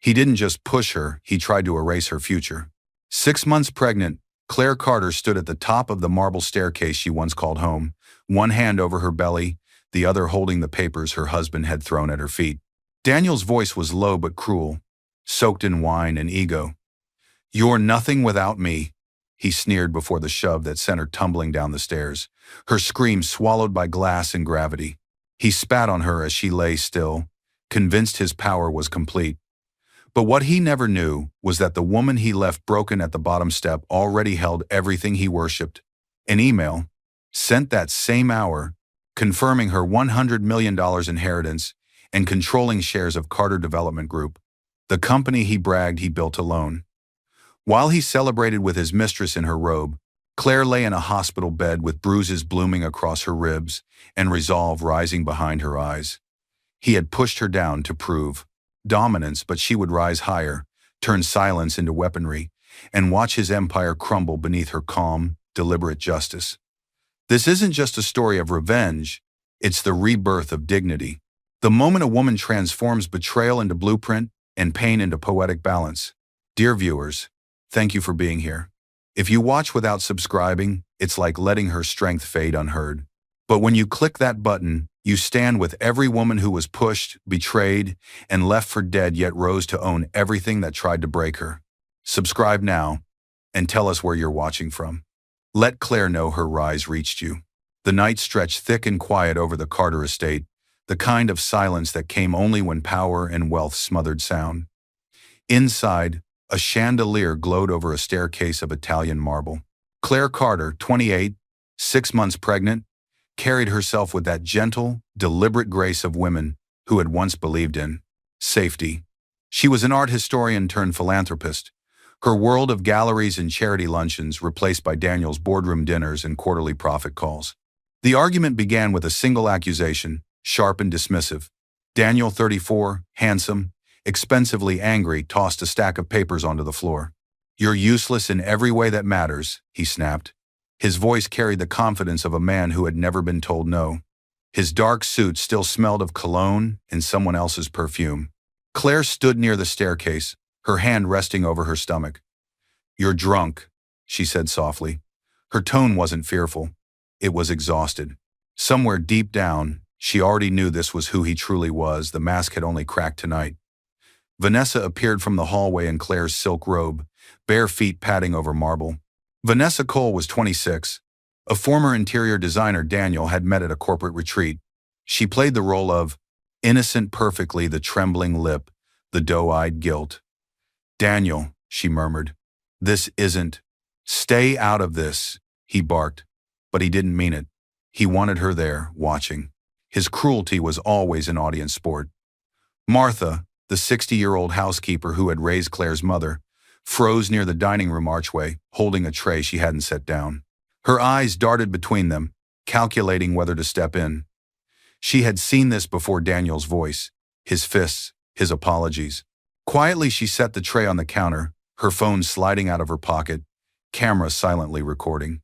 He didn't just push her, he tried to erase her future. 6 months pregnant, Claire Carter stood at the top of the marble staircase she once called home, one hand over her belly, the other holding the papers her husband had thrown at her feet. Daniel's voice was low but cruel, soaked in wine and ego. "You're nothing without me," he sneered before the shove that sent her tumbling down the stairs, her scream swallowed by glass and gravity. He spat on her as she lay still, convinced his power was complete. But what he never knew was that the woman he left broken at the bottom step already held everything he worshipped. An email, sent that same hour, confirming her $100 million inheritance and controlling shares of Carter Development Group, the company he bragged he built alone. While he celebrated with his mistress in her robe, Claire lay in a hospital bed with bruises blooming across her ribs and resolve rising behind her eyes. He had pushed her down to prove dominance, but she would rise higher, turn silence into weaponry, and watch his empire crumble beneath her calm, deliberate justice. This isn't just a story of revenge, it's the rebirth of dignity. The moment a woman transforms betrayal into blueprint and pain into poetic balance. Dear viewers, thank you for being here. If you watch without subscribing, it's like letting her strength fade unheard. But when you click that button, you stand with every woman who was pushed, betrayed, and left for dead yet rose to own everything that tried to break her. Subscribe now, and tell us where you're watching from. Let Claire know her rise reached you. The night stretched thick and quiet over the Carter estate, the kind of silence that came only when power and wealth smothered sound. Inside, a chandelier glowed over a staircase of Italian marble. Claire Carter, 28, 6 months pregnant, carried herself with that gentle, deliberate grace of women who had once believed in safety. She was an art historian turned philanthropist, her world of galleries and charity luncheons replaced by Daniel's boardroom dinners and quarterly profit calls. The argument began with a single accusation, sharp and dismissive. Daniel, 34, handsome, expensively angry, tossed a stack of papers onto the floor. "You're useless in every way that matters," he snapped. His voice carried the confidence of a man who had never been told no. His dark suit still smelled of cologne and someone else's perfume. Claire stood near the staircase, her hand resting over her stomach. "You're drunk," she said softly. Her tone wasn't fearful. It was exhausted. Somewhere deep down, she already knew this was who he truly was. The mask had only cracked tonight. Vanessa appeared from the hallway in Claire's silk robe, bare feet padding over marble. Vanessa Cole was 26. A former interior designer Daniel had met at a corporate retreat. She played the role of innocent perfectly, the trembling lip, the doe-eyed guilt. "Daniel," she murmured, "this isn't." "Stay out of this," he barked. But he didn't mean it. He wanted her there, watching. His cruelty was always an audience sport. Martha, the 60-year-old housekeeper who had raised Claire's mother, froze near the dining room archway, holding a tray she hadn't set down. Her eyes darted between them, calculating whether to step in. She had seen this before: Daniel's voice, his fists, his apologies. Quietly she set the tray on the counter, her phone sliding out of her pocket, camera silently recording.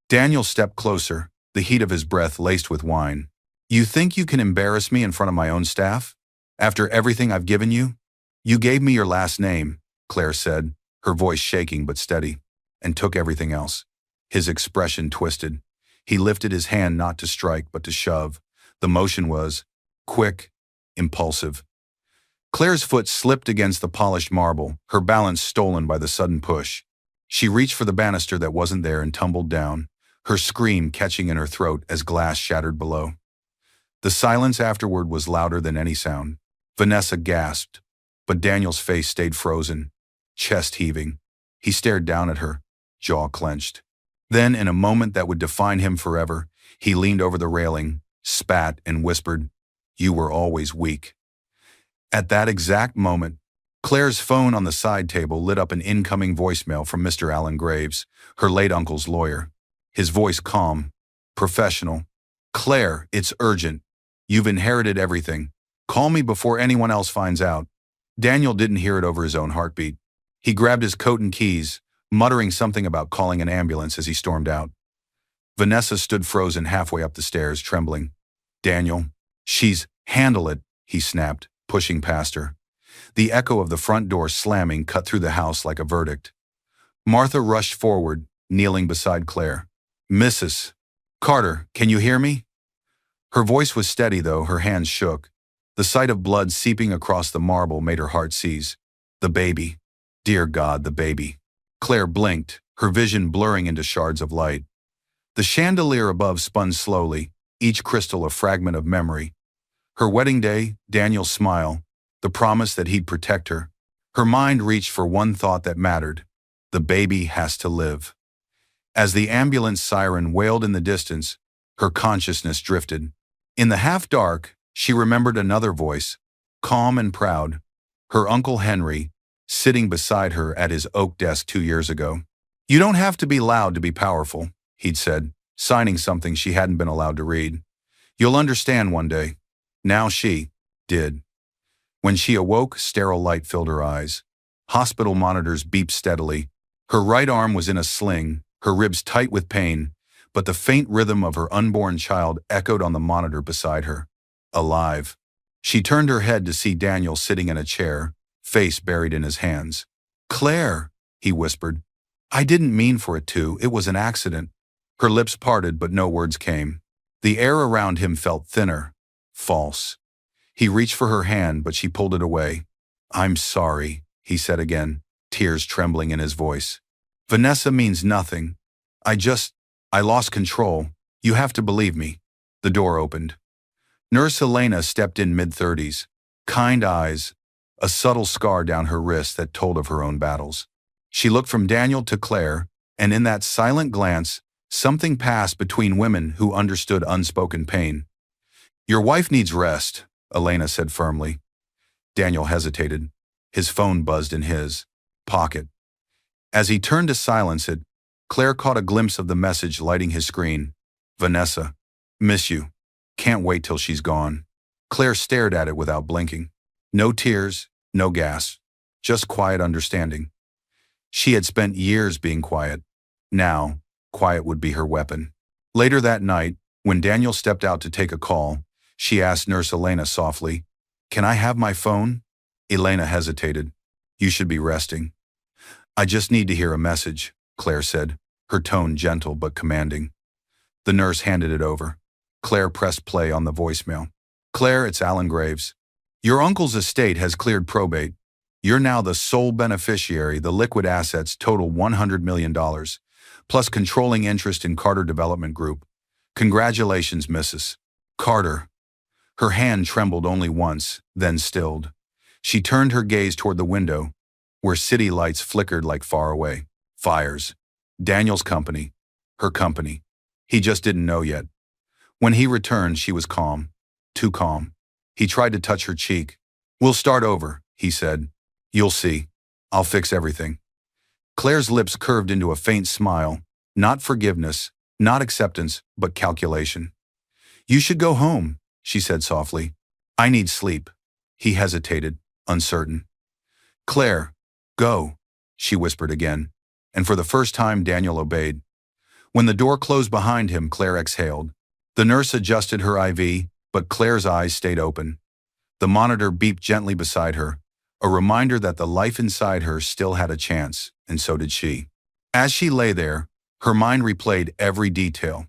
Daniel stepped closer, the heat of his breath laced with wine. "You think you can embarrass me in front of my own staff? After everything I've given you? You gave me your last name," Claire said, her voice shaking but steady, "and took everything else." His expression twisted. He lifted his hand not to strike but to shove. The motion was quick, impulsive. Claire's foot slipped against the polished marble, her balance stolen by the sudden push. She reached for the banister that wasn't there and tumbled down, her scream catching in her throat as glass shattered below. The silence afterward was louder than any sound. Vanessa gasped, but Daniel's face stayed frozen, chest heaving. He stared down at her, jaw clenched. Then, in a moment that would define him forever, he leaned over the railing, spat, and whispered, "You were always weak." At that exact moment, Claire's phone on the side table lit up an incoming voicemail from Mr. Alan Graves, her late uncle's lawyer. His voice calm, professional. "Claire, it's urgent. You've inherited everything. Call me before anyone else finds out." Daniel didn't hear it over his own heartbeat. He grabbed his coat and keys, muttering something about calling an ambulance as he stormed out. Vanessa stood frozen halfway up the stairs, trembling. "Daniel, handle it," he snapped, pushing past her. The echo of the front door slamming cut through the house like a verdict. Martha rushed forward, kneeling beside Claire. "Mrs. Carter, can you hear me?" Her voice was steady, though her hands shook. The sight of blood seeping across the marble made her heart seize. The baby. Dear God, the baby. Claire blinked, her vision blurring into shards of light. The chandelier above spun slowly, each crystal a fragment of memory. Her wedding day, Daniel's smile, the promise that he'd protect her. Her mind reached for one thought that mattered. The baby has to live. As the ambulance siren wailed in the distance, her consciousness drifted. In the half-dark, she remembered another voice, calm and proud, her Uncle Henry, sitting beside her at his oak desk 2 years ago. "You don't have to be loud to be powerful," he'd said, signing something she hadn't been allowed to read. "You'll understand one day." Now she did. When she awoke, sterile light filled her eyes. Hospital monitors beeped steadily. Her right arm was in a sling, her ribs tight with pain, but the faint rhythm of her unborn child echoed on the monitor beside her. Alive. She turned her head to see Daniel sitting in a chair, face buried in his hands. "Claire," he whispered. "I didn't mean for it to. It was an accident." Her lips parted, but no words came. The air around him felt thinner, false. He reached for her hand, but she pulled it away. "I'm sorry," he said again, tears trembling in his voice. "Vanessa means nothing. I lost control. You have to believe me." The door opened. Nurse Elena stepped in mid-30s, kind eyes, a subtle scar down her wrist that told of her own battles. She looked from Daniel to Claire, and in that silent glance, something passed between women who understood unspoken pain. "Your wife needs rest," Elena said firmly. Daniel hesitated. His phone buzzed in his pocket. As he turned to silence it, Claire caught a glimpse of the message lighting his screen. "Vanessa, miss you. Can't wait till she's gone." Claire stared at it without blinking. No tears, no gasps, just quiet understanding. She had spent years being quiet. Now, quiet would be her weapon. Later that night, when Daniel stepped out to take a call, she asked Nurse Elena softly, "Can I have my phone?" Elena hesitated. "You should be resting." "I just need to hear a message," Claire said, her tone gentle but commanding. The nurse handed it over. Claire pressed play on the voicemail. "Claire, it's Alan Graves. Your uncle's estate has cleared probate. You're now the sole beneficiary. The liquid assets total $100 million, plus controlling interest in Carter Development Group. Congratulations, Mrs. Carter." Her hand trembled only once, then stilled. She turned her gaze toward the window, where city lights flickered like faraway fires. Daniel's company. Her company. He just didn't know yet. When he returned, she was calm. Too calm. He tried to touch her cheek. "We'll start over," he said. "You'll see. I'll fix everything." Claire's lips curved into a faint smile. Not forgiveness, not acceptance, but calculation. "You should go home," she said softly. "I need sleep." He hesitated, uncertain. "Claire, go," she whispered again, and for the first time Daniel obeyed. When the door closed behind him, Claire exhaled. The nurse adjusted her IV, but Claire's eyes stayed open. The monitor beeped gently beside her, a reminder that the life inside her still had a chance, and so did she. As she lay there, her mind replayed every detail.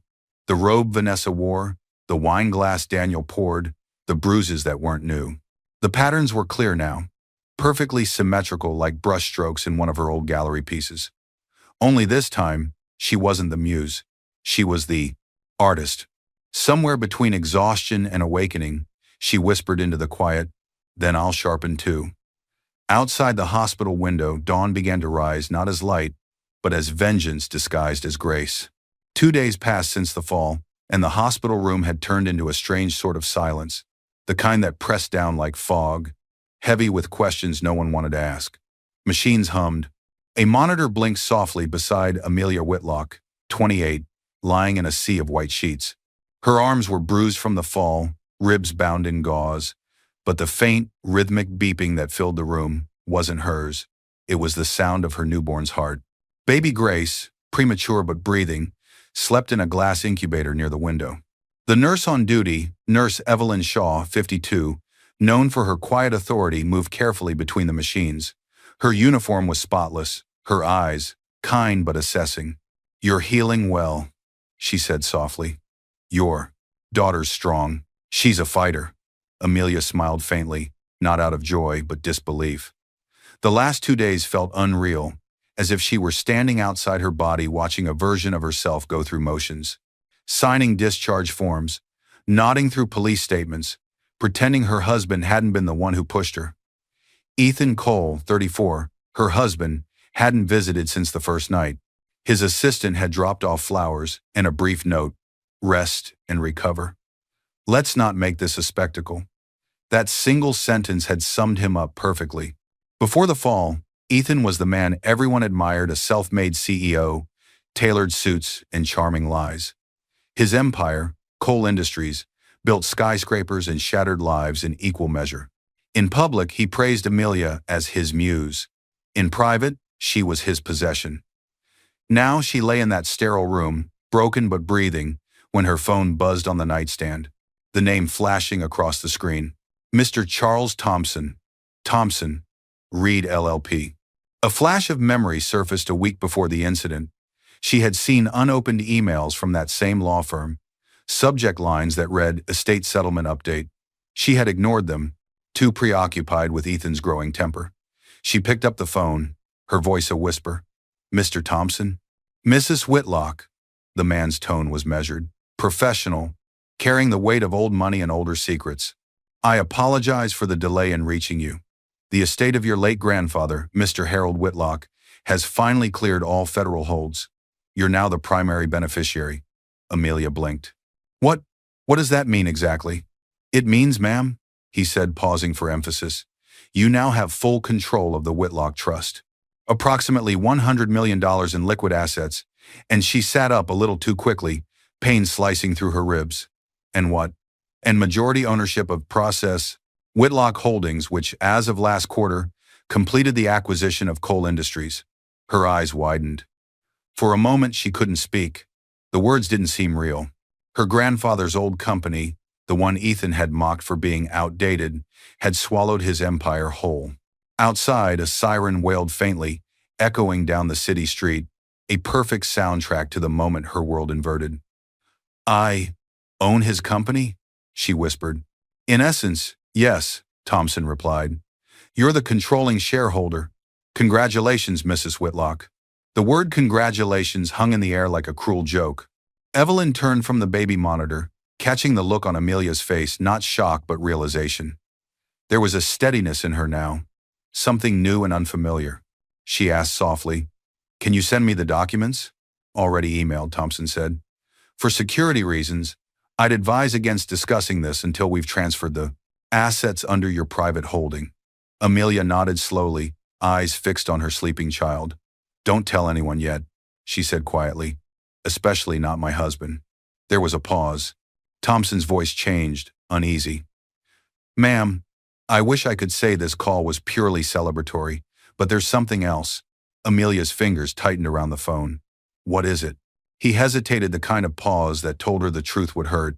The robe Vanessa wore, the wine glass Daniel poured, the bruises that weren't new. The patterns were clear now, perfectly symmetrical like brushstrokes in one of her old gallery pieces. Only this time, she wasn't the muse. She was the artist. Somewhere between exhaustion and awakening, she whispered into the quiet, "Then I'll sharpen too." Outside the hospital window, dawn began to rise not as light, but as vengeance disguised as grace. 2 days passed since the fall, and the hospital room had turned into a strange sort of silence, the kind that pressed down like fog, heavy with questions no one wanted to ask. Machines hummed. A monitor blinked softly beside Amelia Whitlock, 28, lying in a sea of white sheets. Her arms were bruised from the fall, ribs bound in gauze, but the faint, rhythmic beeping that filled the room wasn't hers. It was the sound of her newborn's heart. Baby Grace, premature but breathing, slept in a glass incubator near the window. The nurse on duty, Nurse Evelyn Shaw, 52, known for her quiet authority, moved carefully between the machines. Her uniform was spotless, her eyes, kind but assessing. "You're healing well," she said softly. "Your daughter's strong. She's a fighter." Amelia smiled faintly, not out of joy but disbelief. The last 2 days felt unreal, as if she were standing outside her body watching a version of herself go through motions. Signing discharge forms, nodding through police statements, pretending her husband hadn't been the one who pushed her. Ethan Cole, 34, her husband, hadn't visited since the first night. His assistant had dropped off flowers and a brief note: "Rest and recover. Let's not make this a spectacle." That single sentence had summed him up perfectly. Before the fall, Ethan was the man everyone admired, a self-made CEO, tailored suits, and charming lies. His empire, Cole Industries, built skyscrapers and shattered lives in equal measure. In public, he praised Amelia as his muse. In private, she was his possession. Now she lay in that sterile room, broken but breathing, when her phone buzzed on the nightstand, the name flashing across the screen. Mr. Charles Thompson. Thompson, Reed LLP. A flash of memory surfaced a week before the incident. She had seen unopened emails from that same law firm, subject lines that read "Estate Settlement Update." She had ignored them, too preoccupied with Ethan's growing temper. She picked up the phone, her voice a whisper. "Mr. Thompson?" "Mrs. Whitlock." The man's tone was measured, professional, carrying the weight of old money and older secrets. "I apologize for the delay in reaching you. The estate of your late grandfather, Mr. Harold Whitlock, has finally cleared all federal holds. You're now the primary beneficiary." Amelia blinked. What does that mean exactly?" "It means, ma'am," he said, pausing for emphasis, "you now have full control of the Whitlock Trust. Approximately $100 million in liquid assets," and she sat up a little too quickly, pain slicing through her ribs. "And what?" "And majority ownership of Process Whitlock Holdings, which, as of last quarter, completed the acquisition of Cole Industries." Her eyes widened. For a moment she couldn't speak. The words didn't seem real. Her grandfather's old company, the one Ethan had mocked for being outdated, had swallowed his empire whole. Outside, a siren wailed faintly, echoing down the city street, a perfect soundtrack to the moment her world inverted. "I own his company?" she whispered. "In essence, yes," Thompson replied. "You're the controlling shareholder. Congratulations, Mrs. Whitlock." The word congratulations hung in the air like a cruel joke. Evelyn turned from the baby monitor, catching the look on Amelia's face, not shock but realization. There was a steadiness in her now, something new and unfamiliar. She asked softly, "Can you send me the documents?" "Already emailed," Thompson said. "For security reasons, I'd advise against discussing this until we've transferred the assets under your private holding." Amelia nodded slowly, eyes fixed on her sleeping child. "Don't tell anyone yet," she said quietly. "Especially not my husband." There was a pause. Thompson's voice changed, uneasy. "Ma'am, I wish I could say this call was purely celebratory, but there's something else." Amelia's fingers tightened around the phone. "What is it?" He hesitated, the kind of pause that told her the truth would hurt.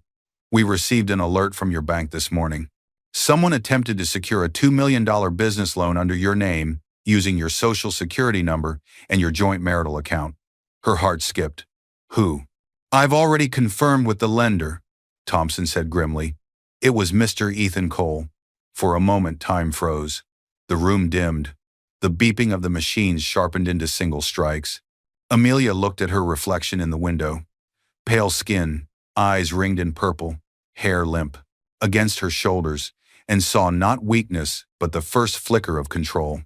"We received an alert from your bank this morning. Someone attempted to secure a $2 million business loan under your name using your social security number and your joint marital account." Her heart skipped. "Who?" "I've already confirmed with the lender," Thompson said grimly. "It was Mr. Ethan Cole." For a moment, time froze. The room dimmed. The beeping of the machines sharpened into single strikes. Amelia looked at her reflection in the window. Pale skin, eyes ringed in purple, hair limp, against her shoulders, and saw not weakness but the first flicker of control.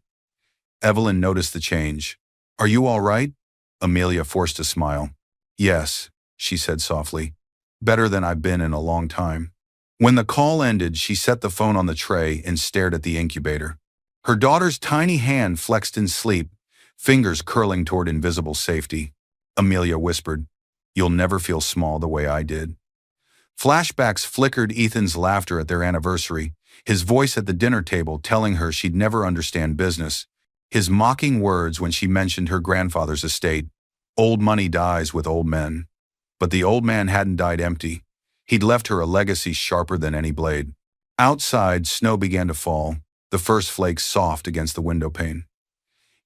Evelyn noticed the change. "Are you all right?" Amelia forced a smile. "Yes," she said softly. "Better than I've been in a long time." When the call ended, she set the phone on the tray and stared at the incubator. Her daughter's tiny hand flexed in sleep, fingers curling toward invisible safety. Amelia whispered, "You'll never feel small the way I did." Flashbacks flickered: Ethan's laughter at their anniversary, his voice at the dinner table telling her she'd never understand business, his mocking words when she mentioned her grandfather's estate. Old money dies with old men. But the old man hadn't died empty. He'd left her a legacy sharper than any blade. Outside, snow began to fall, the first flakes soft against the window pane.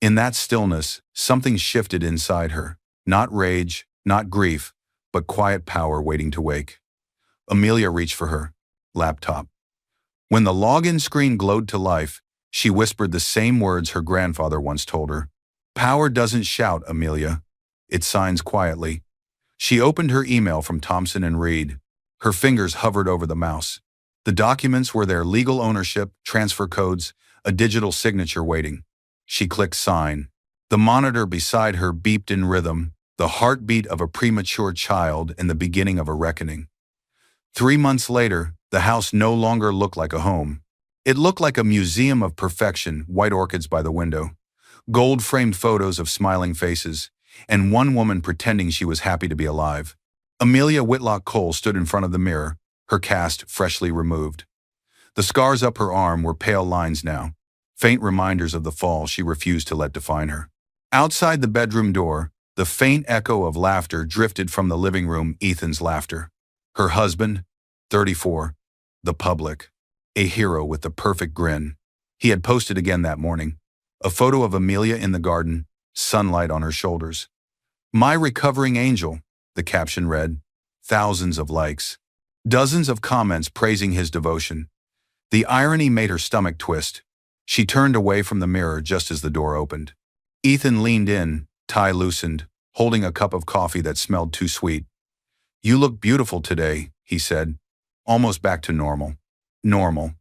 In that stillness, something shifted inside her. Not rage, not grief, but quiet power waiting to wake. Amelia reached for her laptop. When the login screen glowed to life, she whispered the same words her grandfather once told her. Power doesn't shout, Amelia. It signs quietly. She opened her email from Thompson and Reed. Her fingers hovered over the mouse. The documents were their legal ownership, transfer codes, a digital signature waiting. She clicked sign. The monitor beside her beeped in rhythm, the heartbeat of a premature child and the beginning of a reckoning. 3 months later, the house no longer looked like a home. It looked like a museum of perfection, white orchids by the window, gold-framed photos of smiling faces, and one woman pretending she was happy to be alive. Amelia Whitlock Cole stood in front of the mirror, her cast freshly removed. The scars up her arm were pale lines now, faint reminders of the fall she refused to let define her. Outside the bedroom door, the faint echo of laughter drifted from the living room, Ethan's laughter. Her husband, 34, the public, a hero with the perfect grin. He had posted again that morning, a photo of Amelia in the garden, sunlight on her shoulders. My recovering angel, the caption read. Thousands of likes. Dozens of comments praising his devotion. The irony made her stomach twist. She turned away from the mirror just as the door opened. Ethan leaned in, tie loosened, holding a cup of coffee that smelled too sweet. You look beautiful today, he said, almost back to normal. Normal.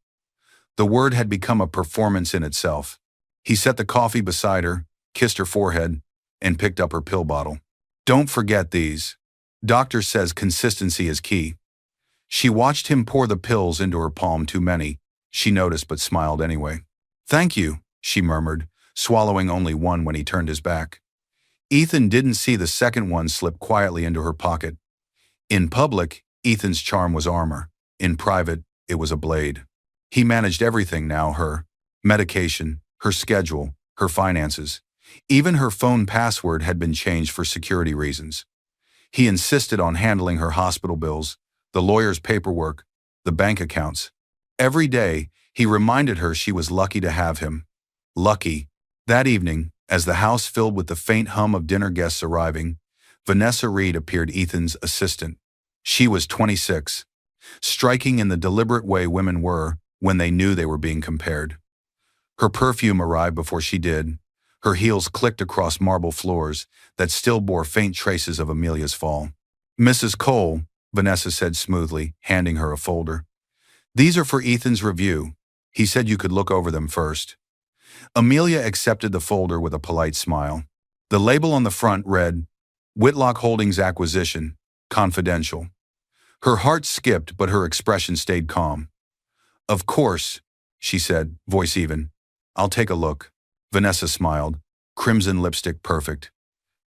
The word had become a performance in itself. He set the coffee beside her, kissed her forehead, and picked up her pill bottle. Don't forget these. Doctor says consistency is key. She watched him pour the pills into her palm. Too many, she noticed but smiled anyway. Thank you, she murmured, swallowing only one when he turned his back. Ethan didn't see the second one slip quietly into her pocket. In public, Ethan's charm was armor. In private, it was a blade. He managed everything now, her medication, her schedule, her finances. Even her phone password had been changed for security reasons. He insisted on handling her hospital bills, the lawyer's paperwork, the bank accounts. Every day, he reminded her she was lucky to have him. Lucky. That evening, as the house filled with the faint hum of dinner guests arriving, Vanessa Reed appeared, Ethan's assistant. She was 26, striking in the deliberate way women were when they knew they were being compared. Her perfume arrived before she did. Her heels clicked across marble floors that still bore faint traces of Amelia's fall. Mrs. Cole, Vanessa said smoothly, handing her a folder. These are for Ethan's review. He said you could look over them first. Amelia accepted the folder with a polite smile. The label on the front read, Whitlock Holdings Acquisition, Confidential. Her heart skipped, but her expression stayed calm. Of course, she said, voice even. I'll take a look. Vanessa smiled, crimson lipstick perfect.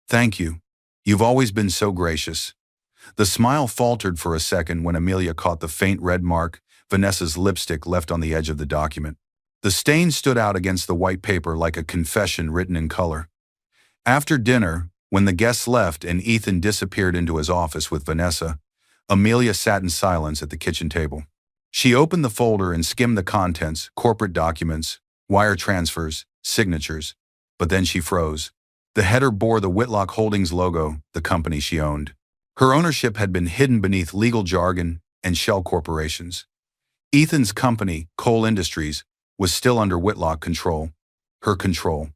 Thank you. You've always been so gracious. The smile faltered for a second when Amelia caught the faint red mark Vanessa's lipstick left on the edge of the document. The stain stood out against the white paper like a confession written in color. After dinner, when the guests left and Ethan disappeared into his office with Vanessa, Amelia sat in silence at the kitchen table. She opened the folder and skimmed the contents, corporate documents, wire transfers, signatures, but then she froze. The header bore the Whitlock Holdings logo, the company she owned. Her ownership had been hidden beneath legal jargon and shell corporations. Ethan's company, Cole Industries, was still under Whitlock control. Her control.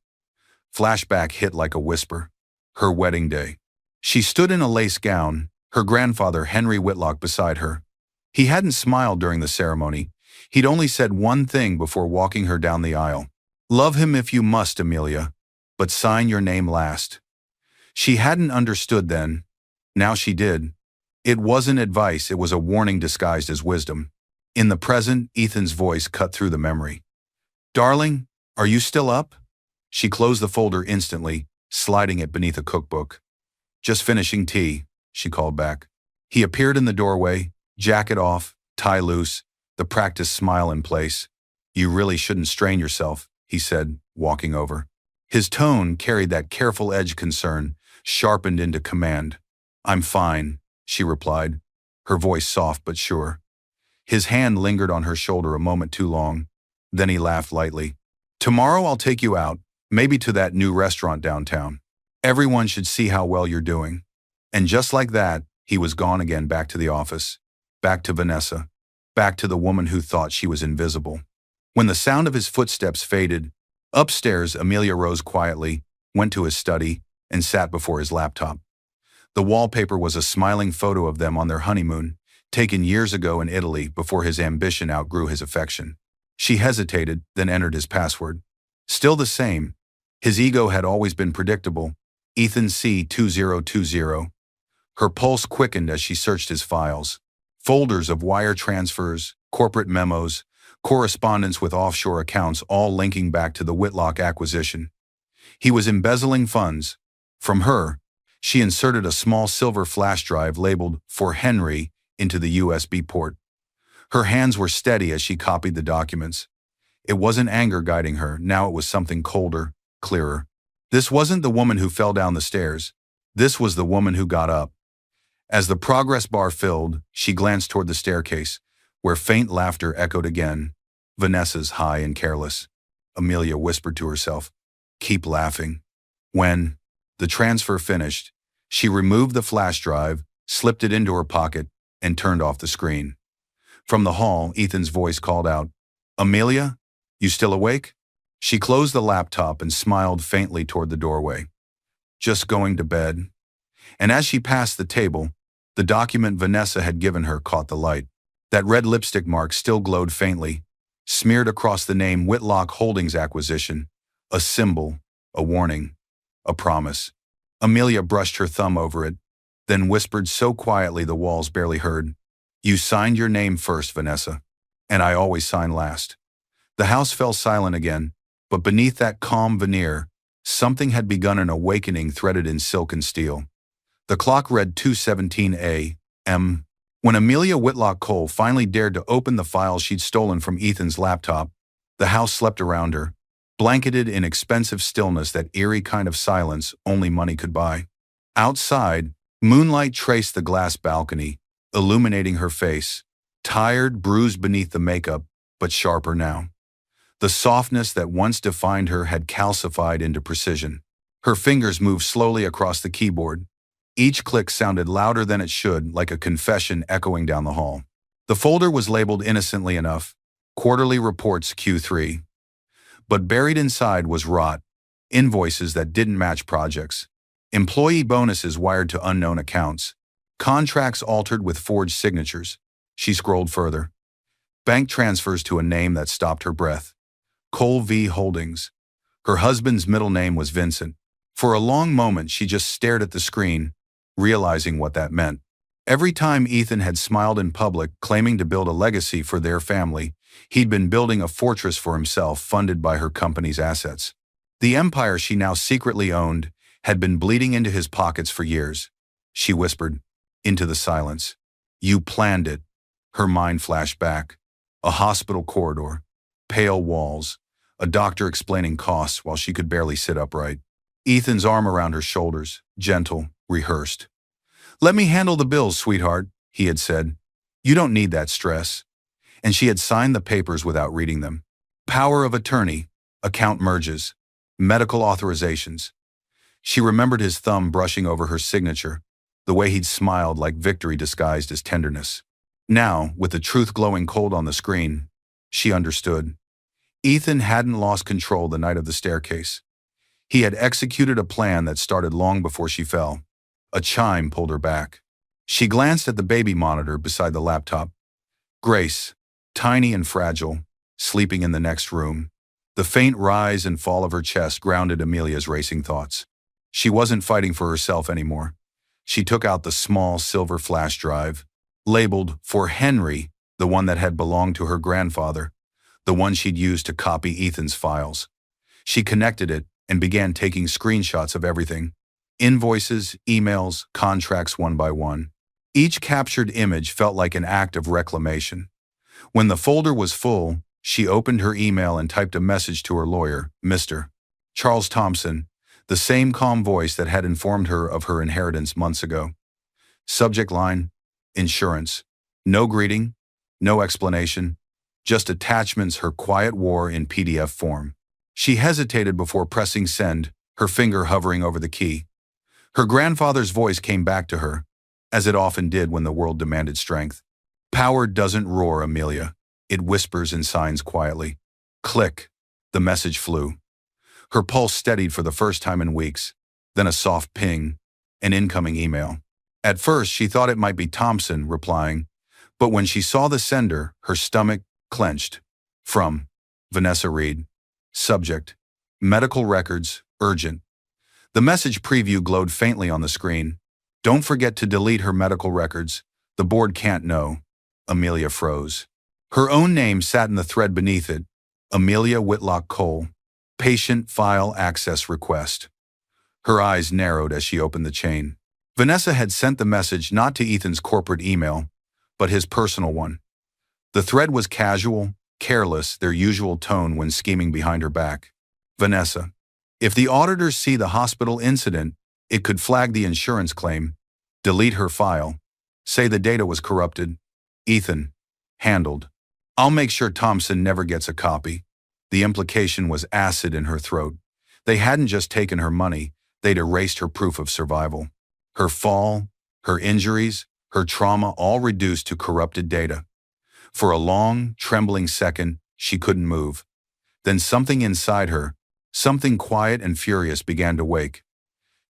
Flashback hit like a whisper. Her wedding day. She stood in a lace gown, her grandfather Henry Whitlock beside her. He hadn't smiled during the ceremony. He'd only said one thing before walking her down the aisle. Love him if you must, Amelia, but sign your name last. She hadn't understood then. Now she did. It wasn't advice, it was a warning disguised as wisdom. In the present, Ethan's voice cut through the memory. Darling, are you still up? She closed the folder instantly, sliding it beneath a cookbook. Just finishing tea, she called back. He appeared in the doorway, jacket off, tie loose, the practiced smile in place. You really shouldn't strain yourself, he said, walking over. His tone carried that careful edge concern, sharpened into command. I'm fine, she replied, her voice soft but sure. His hand lingered on her shoulder a moment too long. Then he laughed lightly. "Tomorrow I'll take you out, maybe to that new restaurant downtown. Everyone should see how well you're doing." And just like that, he was gone again, back to the office. Back to Vanessa. Back to the woman who thought she was invisible. When the sound of his footsteps faded, upstairs Amelia rose quietly, went to his study, and sat before his laptop. The wallpaper was a smiling photo of them on their honeymoon, taken years ago in Italy before his ambition outgrew his affection. She hesitated, then entered his password. Still the same. His ego had always been predictable. Ethan C. 2020. Her pulse quickened as she searched his files. Folders of wire transfers, corporate memos, correspondence with offshore accounts, all linking back to the Whitlock acquisition. He was embezzling funds. From her, she inserted a small silver flash drive labeled "For Henry" into the USB port. Her hands were steady as she copied the documents. It wasn't anger guiding her, now it was something colder, clearer. This wasn't the woman who fell down the stairs. This was the woman who got up. As the progress bar filled, she glanced toward the staircase, where faint laughter echoed again. Vanessa's high and careless. Amelia whispered to herself, "Keep laughing." When the transfer finished, she removed the flash drive, slipped it into her pocket, and turned off the screen. From the hall, Ethan's voice called out, "Amelia, you still awake?" She closed the laptop and smiled faintly toward the doorway. "Just going to bed." And as she passed the table, the document Vanessa had given her caught the light. That red lipstick mark still glowed faintly, smeared across the name Whitlock Holdings Acquisition, a symbol, a warning, a promise. Amelia brushed her thumb over it, then whispered so quietly the walls barely heard, "You signed your name first, Vanessa, and I always sign last." The house fell silent again, but beneath that calm veneer, something had begun, an awakening threaded in silk and steel. The clock read 2:17 a.m. When Amelia Whitlock Cole finally dared to open the files she'd stolen from Ethan's laptop, the house slept around her, blanketed in expensive stillness, that eerie kind of silence only money could buy. Outside, moonlight traced the glass balcony, illuminating her face, tired, bruised beneath the makeup, but sharper now. The softness that once defined her had calcified into precision. Her fingers moved slowly across the keyboard. Each click sounded louder than it should, like a confession echoing down the hall. The folder was labeled innocently enough, Quarterly Reports Q3. But buried inside was rot, invoices that didn't match projects, employee bonuses wired to unknown accounts, contracts altered with forged signatures. She scrolled further. Bank transfers to a name that stopped her breath. Cole V. Holdings. Her husband's middle name was Vincent. For a long moment she just stared at the screen, realizing what that meant. Every time Ethan had smiled in public, claiming to build a legacy for their family, he'd been building a fortress for himself funded by her company's assets. The empire she now secretly owned had been bleeding into his pockets for years. She whispered, into the silence, "You planned it." Her mind flashed back. A hospital corridor, pale walls, a doctor explaining costs while she could barely sit upright. Ethan's arm around her shoulders, gentle, rehearsed. "Let me handle the bills, sweetheart," he had said. "You don't need that stress." And she had signed the papers without reading them. Power of attorney, account merges, medical authorizations. She remembered his thumb brushing over her signature, the way he'd smiled like victory disguised as tenderness. Now, with the truth glowing cold on the screen, she understood. Ethan hadn't lost control the night of the staircase. He had executed a plan that started long before she fell. A chime pulled her back. She glanced at the baby monitor beside the laptop. Grace, tiny and fragile, sleeping in the next room. The faint rise and fall of her chest grounded Amelia's racing thoughts. She wasn't fighting for herself anymore. She took out the small silver flash drive, labeled "For Henry," the one that had belonged to her grandfather, the one she'd used to copy Ethan's files. She connected it and began taking screenshots of everything. Invoices, emails, contracts one by one. Each captured image felt like an act of reclamation. When the folder was full, she opened her email and typed a message to her lawyer, Mr. Charles Thompson, the same calm voice that had informed her of her inheritance months ago. Subject line, insurance. No greeting, No explanation, just attachments her quiet wore in PDF form. She hesitated before pressing send, her finger hovering over the key. Her grandfather's voice came back to her, as it often did when the world demanded strength. Power doesn't roar, Amelia. It whispers and signs quietly. Click. The message flew. Her pulse steadied for the first time in weeks, then a soft ping, an incoming email. At first, she thought it might be Thompson replying, but when she saw the sender, her stomach clenched. From Vanessa Reed. Subject: medical records, urgent. The message preview glowed faintly on the screen. Don't forget to delete her medical records. The board can't know. Amelia froze. Her own name sat in the thread beneath it. Amelia Whitlock Cole. Patient file access request. Her eyes narrowed as she opened the chain. Vanessa had sent the message not to Ethan's corporate email, but his personal one. The thread was casual, careless, their usual tone when scheming behind her back. Vanessa. If the auditors see the hospital incident, it could flag the insurance claim. Delete her file. Say the data was corrupted. Ethan. Handled. I'll make sure Thompson never gets a copy. The implication was acid in her throat. They hadn't just taken her money, they'd erased her proof of survival. Her fall, her injuries, her trauma all reduced to corrupted data. For a long, trembling second, she couldn't move. Then something inside her, something quiet and furious, began to wake.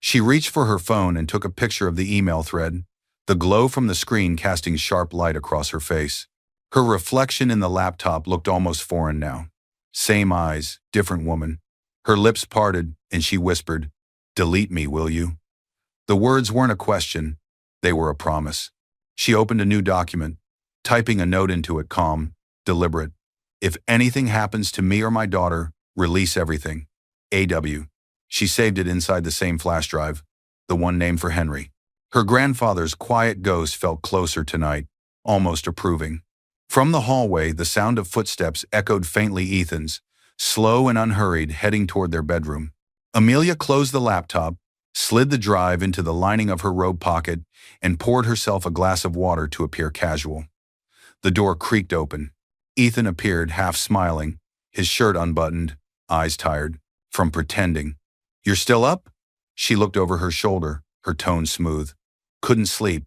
She reached for her phone and took a picture of the email thread, the glow from the screen casting sharp light across her face. Her reflection in the laptop looked almost foreign now. Same eyes, different woman. Her lips parted, and she whispered, "Delete me, will you?" The words weren't a question, they were a promise. She opened a new document, typing a note into it, calm, deliberate. If anything happens to me or my daughter, release everything. AW. She saved it inside the same flash drive, the one named for Henry. Her grandfather's quiet ghost felt closer tonight, almost approving. From the hallway, the sound of footsteps echoed faintly Ethan's, slow and unhurried, heading toward their bedroom. Amelia closed the laptop, slid the drive into the lining of her robe pocket, and poured herself a glass of water to appear casual. The door creaked open. Ethan appeared, half smiling, his shirt unbuttoned, eyes tired. From pretending. "You're still up?" She looked over her shoulder, her tone smooth. "Couldn't sleep."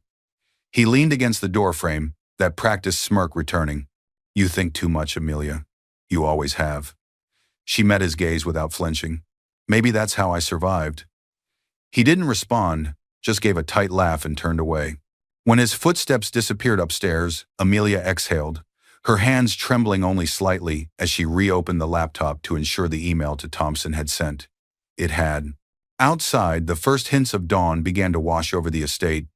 He leaned against the doorframe, that practiced smirk returning. "You think too much, Amelia. You always have." She met his gaze without flinching. "Maybe that's how I survived." He didn't respond, just gave a tight laugh and turned away. When his footsteps disappeared upstairs, Amelia exhaled, her hands trembling only slightly as she reopened the laptop to ensure the email to Thompson had sent. It had. Outside, the first hints of dawn began to wash over the estate.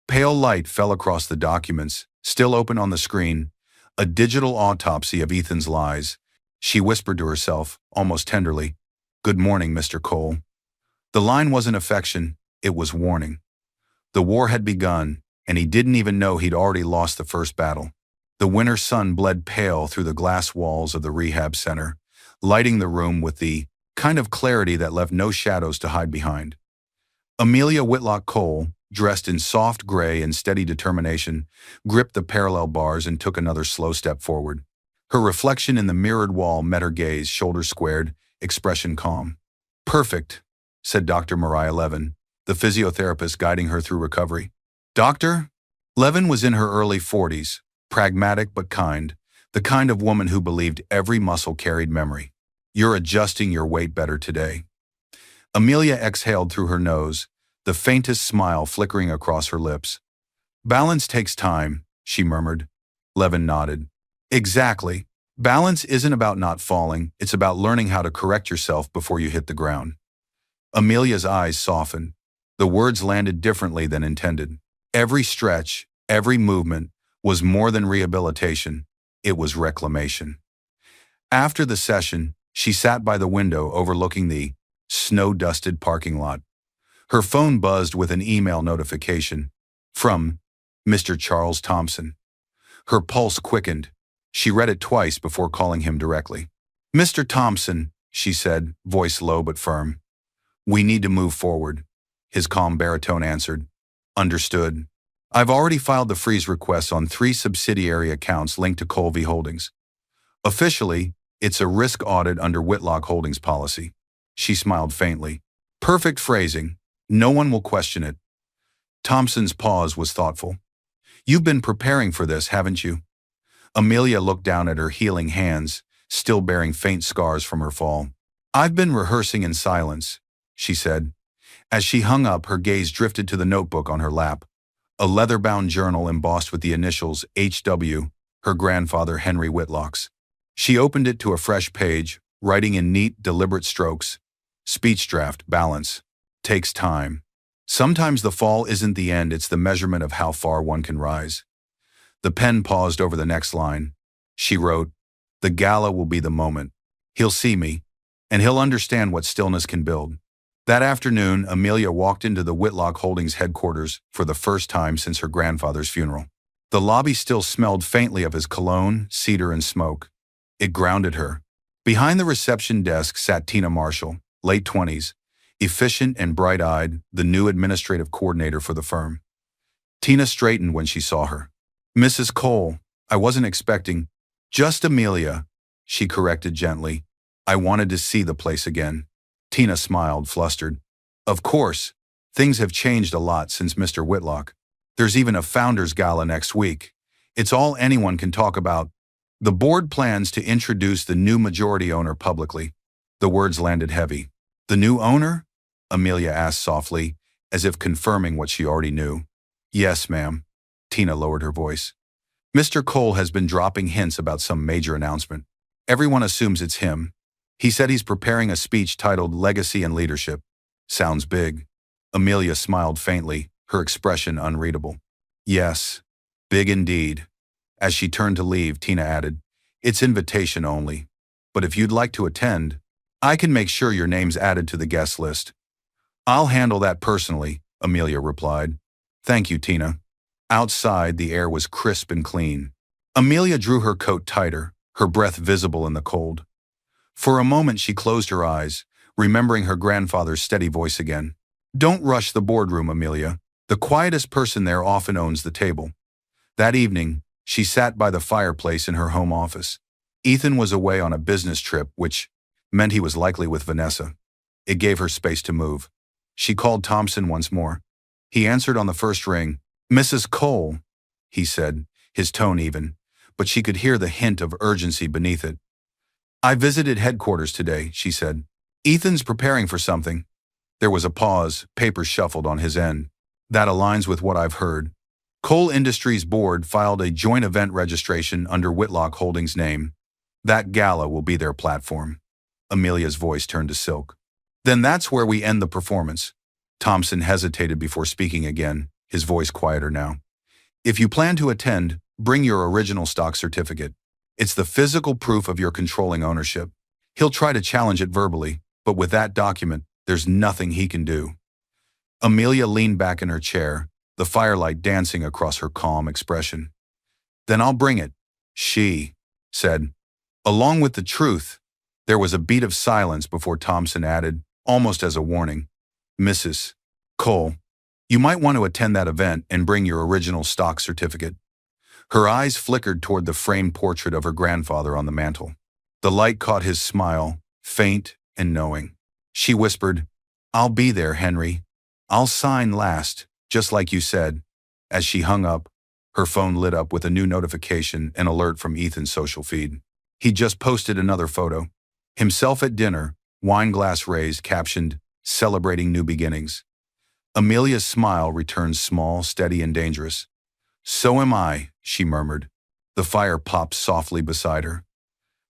Pale light fell across the documents, still open on the screen, a digital autopsy of Ethan's lies. She whispered to herself, almost tenderly, "Good morning, Mr. Cole." The line wasn't affection, it was warning. The war had begun, and he didn't even know he'd already lost the first battle. The winter sun bled pale through the glass walls of the rehab center, lighting the room with the kind of clarity that left no shadows to hide behind. Amelia Whitlock Cole, dressed in soft gray and steady determination, gripped the parallel bars and took another slow step forward. Her reflection in the mirrored wall met her gaze, shoulders squared, expression calm. "Perfect," said Dr. Mariah Levin, the physiotherapist guiding her through recovery. "Doctor?" Levin was in her early 40s, pragmatic but kind, the kind of woman who believed every muscle carried memory. "You're adjusting your weight better today." Amelia exhaled through her nose, the faintest smile flickering across her lips. "Balance takes time," she murmured. Levin nodded. "Exactly. Balance isn't about not falling, it's about learning how to correct yourself before you hit the ground." Amelia's eyes softened. The words landed differently than intended. Every stretch, every movement, was more than rehabilitation, it was reclamation. After the session, she sat by the window overlooking the snow-dusted parking lot. Her phone buzzed with an email notification from Mr. Charles Thompson. Her pulse quickened. She read it twice before calling him directly. "Mr. Thompson," she said, voice low but firm. "We need to move forward." His calm baritone answered, "Understood." I've already filed the freeze requests on 3 subsidiary accounts linked to Colby Holdings. Officially, it's a risk audit under Whitlock Holdings policy. She smiled faintly. Perfect phrasing. No one will question it. Thompson's pause was thoughtful. You've been preparing for this, haven't you? Amelia looked down at her healing hands, still bearing faint scars from her fall. I've been rehearsing in silence, she said. As she hung up, her gaze drifted to the notebook on her lap, a leather-bound journal embossed with the initials H.W., her grandfather Henry Whitlock's. She opened it to a fresh page, writing in neat, deliberate strokes. Speech draft, balance. Takes time. Sometimes the fall isn't the end, it's the measurement of how far one can rise. The pen paused over the next line. She wrote, The gala will be the moment. He'll see me, and he'll understand what stillness can build. That afternoon, Amelia walked into the Whitlock Holdings headquarters for the first time since her grandfather's funeral. The lobby still smelled faintly of his cologne, cedar, and smoke. It grounded her. Behind the reception desk sat Tina Marshall, late 20s, efficient and bright-eyed, the new administrative coordinator for the firm. Tina straightened when she saw her. Mrs. Cole, I wasn't expecting. Just Amelia, she corrected gently. I wanted to see the place again. Tina smiled, flustered. Of course, things have changed a lot since Mr. Whitlock. There's even a founders gala next week. It's all anyone can talk about. The board plans to introduce the new majority owner publicly. The words landed heavy. The new owner? Amelia asked softly, as if confirming what she already knew. Yes, ma'am. Tina lowered her voice. Mr. Cole has been dropping hints about some major announcement. Everyone assumes it's him. He said he's preparing a speech titled Legacy and Leadership. Sounds big. Amelia smiled faintly, her expression unreadable. Yes, big indeed. As she turned to leave, Tina added, It's invitation only. But if you'd like to attend, I can make sure your name's added to the guest list. I'll handle that personally, Amelia replied. Thank you, Tina. Outside, the air was crisp and clean. Amelia drew her coat tighter, her breath visible in the cold. For a moment, she closed her eyes, remembering her grandfather's steady voice again. Don't rush the boardroom, Amelia. The quietest person there often owns the table. That evening, she sat by the fireplace in her home office. Ethan was away on a business trip, which meant he was likely with Vanessa. It gave her space to move. She called Thompson once more. He answered on the first ring. Mrs. Cole, he said, his tone even, but she could hear the hint of urgency beneath it. I visited headquarters today, she said. Ethan's preparing for something. There was a pause, papers shuffled on his end. That aligns with what I've heard. Cole Industries Board filed a joint event registration under Whitlock Holdings' name. That gala will be their platform. Amelia's voice turned to silk. Then that's where we end the performance. Thompson hesitated before speaking again, his voice quieter now. If you plan to attend, bring your original stock certificate. It's the physical proof of your controlling ownership. He'll try to challenge it verbally, but with that document, there's nothing he can do. Amelia leaned back in her chair, the firelight dancing across her calm expression. Then I'll bring it, she said. Along with the truth, there was a beat of silence before Thompson added, almost as a warning, Mrs. Cole, you might want to attend that event and bring your original stock certificate. Her eyes flickered toward the framed portrait of her grandfather on the mantel. The light caught his smile, faint and knowing. She whispered, I'll be there, Henry. I'll sign last, just like you said. As she hung up, her phone lit up with a new notification, an alert from Ethan's social feed. He just posted another photo. Himself at dinner, wine glass raised, captioned, Celebrating New Beginnings. Amelia's smile returned small, steady, and dangerous. So am I, she murmured. The fire popped softly beside her.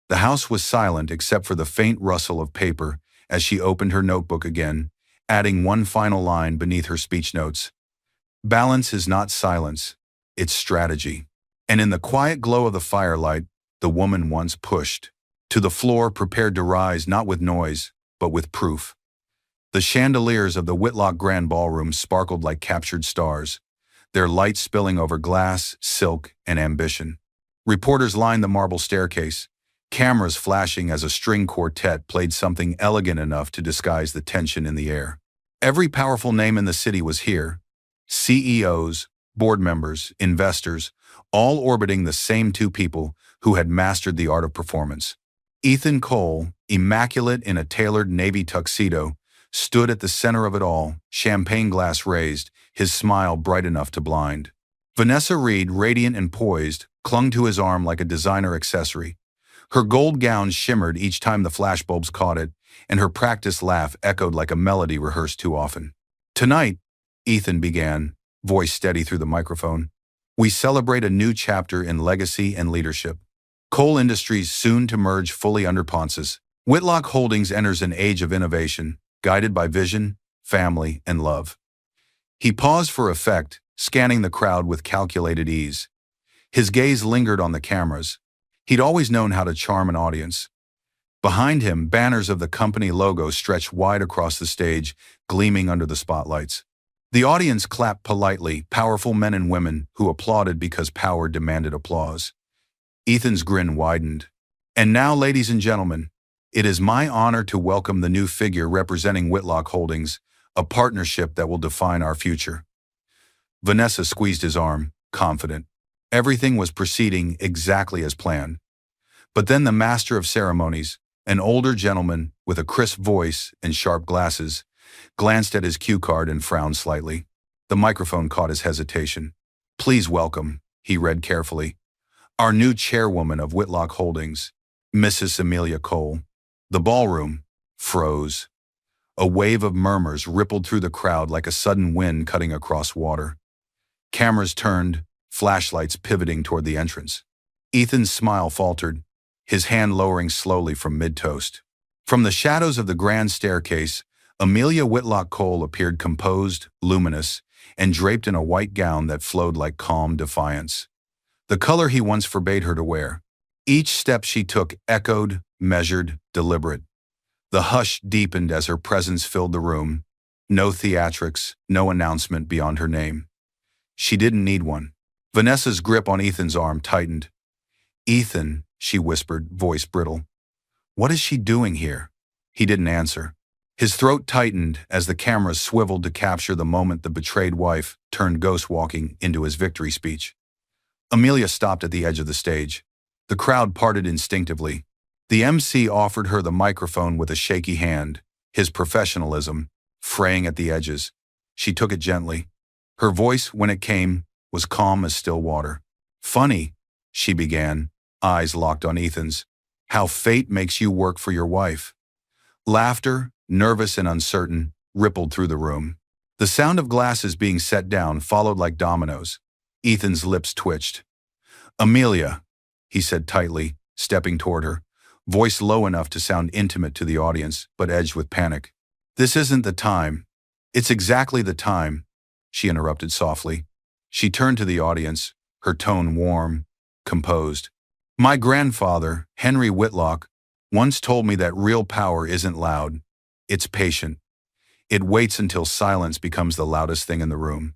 The house was silent except for the faint rustle of paper as she opened her notebook again, adding one final line beneath her speech notes. Balance is not silence, it's strategy. And in the quiet glow of the firelight, the woman once pushed to the floor, prepared to rise not with noise, but with proof. The chandeliers of the Whitlock Grand Ballroom sparkled like captured stars, their light spilling over glass, silk, and ambition. Reporters lined the marble staircase, cameras flashing as a string quartet played something elegant enough to disguise the tension in the air. Every powerful name in the city was here. CEOs, board members, investors, all orbiting the same two people who had mastered the art of performance. Ethan Cole, immaculate in a tailored navy tuxedo, stood at the center of it all, champagne glass raised, his smile bright enough to blind. Vanessa Reed, radiant and poised, clung to his arm like a designer accessory. Her gold gown shimmered each time the flashbulbs caught it, and her practiced laugh echoed like a melody rehearsed too often. "Tonight," Ethan began, voice steady through the microphone, "we celebrate a new chapter in legacy and leadership. Coal Industries soon to merge fully under Ponce's. Whitlock Holdings enters an age of innovation, guided by vision, family, and love." He paused for effect, scanning the crowd with calculated ease. His gaze lingered on the cameras. He'd always known how to charm an audience. Behind him, banners of the company logo stretched wide across the stage, gleaming under the spotlights. The audience clapped politely, powerful men and women who applauded because power demanded applause. Ethan's grin widened. "And now, ladies and gentlemen, it is my honor to welcome the new figure representing Whitlock Holdings, a partnership that will define our future." Vanessa squeezed his arm, confident. Everything was proceeding exactly as planned. But then the master of ceremonies, an older gentleman with a crisp voice and sharp glasses, glanced at his cue card and frowned slightly. The microphone caught his hesitation. "Please welcome," he read carefully, "our new chairwoman of Whitlock Holdings, Mrs. Amelia Cole." The ballroom froze. A wave of murmurs rippled through the crowd like a sudden wind cutting across water. Cameras turned, flashlights pivoting toward the entrance. Ethan's smile faltered, his hand lowering slowly from mid-toast. From the shadows of the grand staircase, Amelia Whitlock Cole appeared composed, luminous, and draped in a white gown that flowed like calm defiance. The color he once forbade her to wear. Each step she took echoed, measured, deliberate. The hush deepened as her presence filled the room. No theatrics, no announcement beyond her name. She didn't need one. Vanessa's grip on Ethan's arm tightened. "Ethan," she whispered, voice brittle. "What is she doing here?" He didn't answer. His throat tightened as the cameras swiveled to capture the moment the betrayed wife turned ghost-walking into his victory speech. Amelia stopped at the edge of the stage. The crowd parted instinctively. The MC offered her the microphone with a shaky hand, his professionalism fraying at the edges. She took it gently. Her voice, when it came, was calm as still water. "Funny," she began, eyes locked on Ethan's, "how fate makes you work for your wife." Laughter, nervous and uncertain, rippled through the room. The sound of glasses being set down followed like dominoes. Ethan's lips twitched. "Amelia," he said tightly, stepping toward her, voice low enough to sound intimate to the audience, but edged with panic. "This isn't the time." "It's exactly the time," she interrupted softly. She turned to the audience, her tone warm, composed. "My grandfather, Henry Whitlock, once told me that real power isn't loud. It's patient. It waits until silence becomes the loudest thing in the room."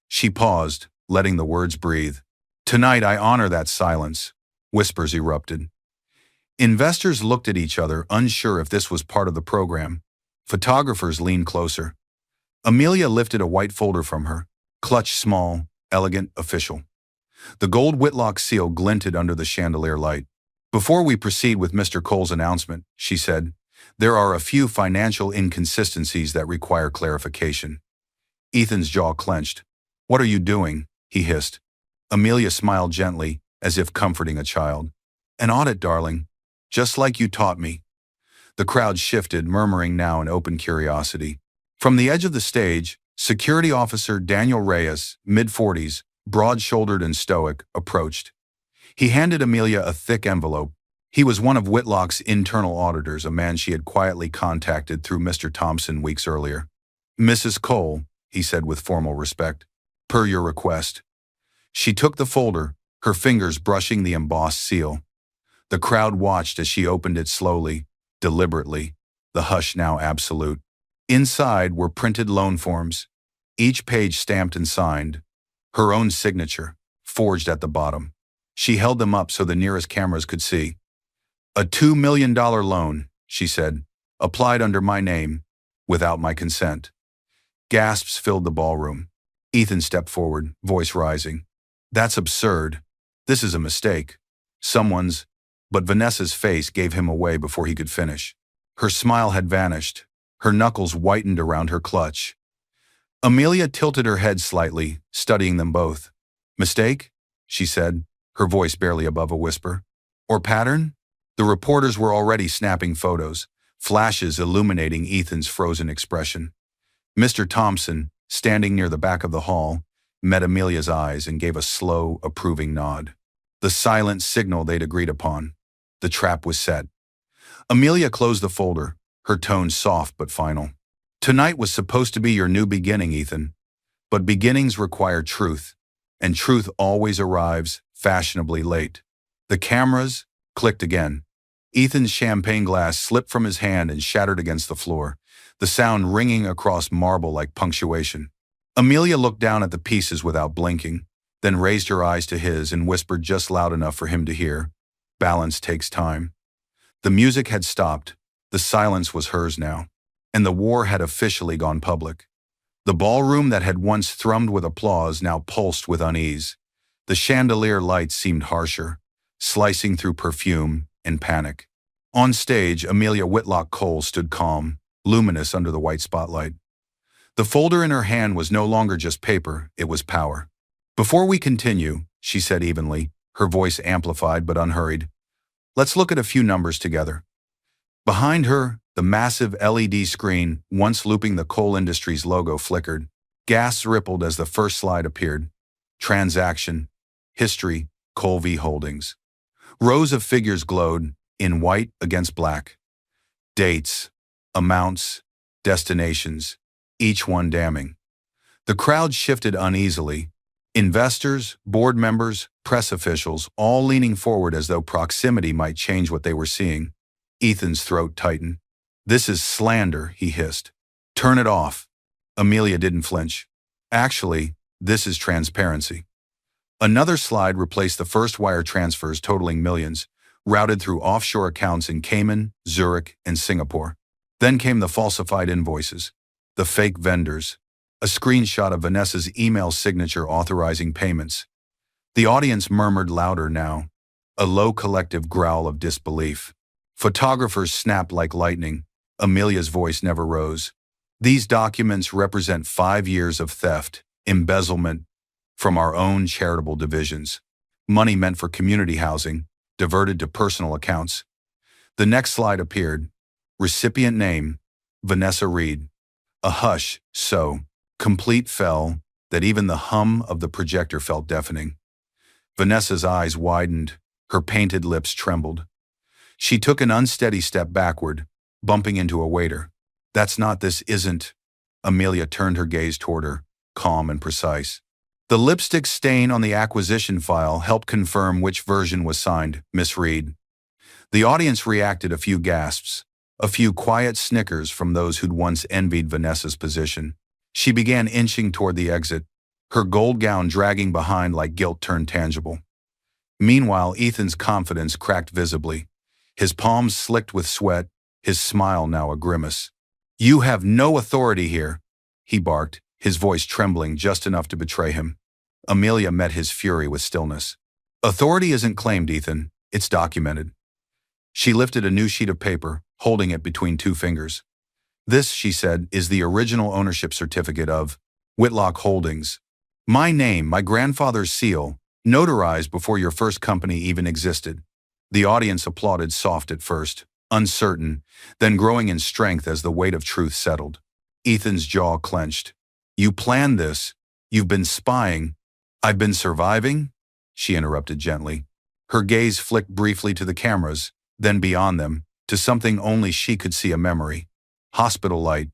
She paused, letting the words breathe. "Tonight I honor that silence," whispers erupted. Investors looked at each other, unsure if this was part of the program. Photographers leaned closer. Amelia lifted a white folder from her, clutch small, elegant, official. The gold Whitlock seal glinted under the chandelier light. "Before we proceed with Mr. Cole's announcement," she said, "there are a few financial inconsistencies that require clarification." Ethan's jaw clenched. "What are you doing?" he hissed. Amelia smiled gently, as if comforting a child. "An audit, darling. Just like you taught me." The crowd shifted, murmuring now in open curiosity. From the edge of the stage, Security Officer Daniel Reyes, mid-40s, broad-shouldered and stoic, approached. He handed Amelia a thick envelope. He was one of Whitlock's internal auditors, a man she had quietly contacted through Mr. Thompson weeks earlier. "Mrs. Cole," he said with formal respect, "per your request." She took the folder, her fingers brushing the embossed seal. The crowd watched as she opened it slowly, deliberately, the hush now absolute. Inside were printed loan forms, each page stamped and signed, her own signature, forged at the bottom. She held them up so the nearest cameras could see. "A $2 million loan," she said, "applied under my name, without my consent." Gasps filled the ballroom. Ethan stepped forward, voice rising. That's absurd. This is a mistake. Someone's, but Vanessa's face gave him away before he could finish. Her smile had vanished. Her knuckles whitened around her clutch. Amelia tilted her head slightly, studying them both. Mistake? She said, her voice barely above a whisper. Or pattern? The reporters were already snapping photos, flashes illuminating Ethan's frozen expression. Mr. Thompson, standing near the back of the hall, met Amelia's eyes and gave a slow, approving nod. The silent signal they'd agreed upon. The trap was set. Amelia closed the folder, her tone soft but final. Tonight was supposed to be your new beginning, Ethan. But beginnings require truth, and truth always arrives fashionably late. The cameras clicked again. Ethan's champagne glass slipped from his hand and shattered against the floor, the sound ringing across marble like punctuation. Amelia looked down at the pieces without blinking, then raised her eyes to his and whispered just loud enough for him to hear. Balance takes time. The music had stopped. The silence was hers now. And the war had officially gone public. The ballroom that had once thrummed with applause now pulsed with unease. The chandelier lights seemed harsher, slicing through perfume and panic. On stage, Amelia Whitlock Cole stood calm, luminous under the white spotlight. The folder in her hand was no longer just paper, it was power. Before we continue, she said evenly, her voice amplified but unhurried, let's look at a few numbers together. Behind her, the massive LED screen, once looping the Coal Industries logo, flickered. Gasps rippled as the first slide appeared. Transaction, history, Coal v. Holdings. Rows of figures glowed, in white against black. Dates, amounts, destinations, each one damning. The crowd shifted uneasily. Investors, board members, press officials, all leaning forward as though proximity might change what they were seeing. Ethan's throat tightened. This is slander, he hissed. Turn it off. Amelia didn't flinch. Actually, this is transparency. Another slide replaced the first wire transfers totaling millions, routed through offshore accounts in Cayman, Zurich, and Singapore. Then came the falsified invoices, the fake vendors, a screenshot of Vanessa's email signature authorizing payments. The audience murmured louder now, a low collective growl of disbelief. Photographers snapped like lightning. Amelia's voice never rose. These documents represent 5 years of theft, embezzlement, from our own charitable divisions. Money meant for community housing, diverted to personal accounts. The next slide appeared. Recipient name, Vanessa Reed. A hush, so complete fell that even the hum of the projector felt deafening. Vanessa's eyes widened, her painted lips trembled. She took an unsteady step backward, bumping into a waiter. This isn't. Amelia turned her gaze toward her, calm and precise. The lipstick stain on the acquisition file helped confirm which version was signed, Miss Reed. The audience reacted, a few gasps, a few quiet snickers from those who'd once envied Vanessa's position. She began inching toward the exit, her gold gown dragging behind like guilt turned tangible. Meanwhile, Ethan's confidence cracked visibly. His palms slicked with sweat, his smile now a grimace. You have no authority here, he barked, his voice trembling just enough to betray him. Amelia met his fury with stillness. Authority isn't claimed, Ethan. It's documented. She lifted a new sheet of paper, holding it between two fingers. This, she said, is the original ownership certificate of Whitlock Holdings. My name, my grandfather's seal, notarized before your first company even existed. The audience applauded, soft at first, uncertain, then growing in strength as the weight of truth settled. Ethan's jaw clenched. You planned this. You've been spying. I've been surviving? She interrupted gently. Her gaze flicked briefly to the cameras, then beyond them, to something only she could see, a memory. Hospital light,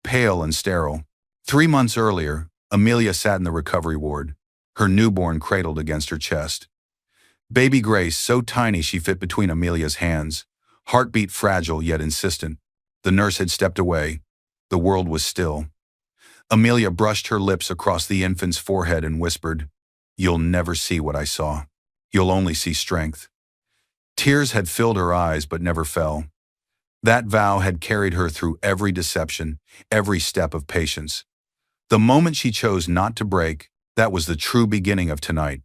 pale and sterile. 3 months earlier, Amelia sat in the recovery ward, her newborn cradled against her chest. Baby Grace, so tiny she fit between Amelia's hands, heartbeat fragile yet insistent. The nurse had stepped away. The world was still. Amelia brushed her lips across the infant's forehead and whispered, You'll never see what I saw. You'll only see strength. Tears had filled her eyes but never fell. That vow had carried her through every deception, every step of patience. The moment she chose not to break, that was the true beginning of tonight.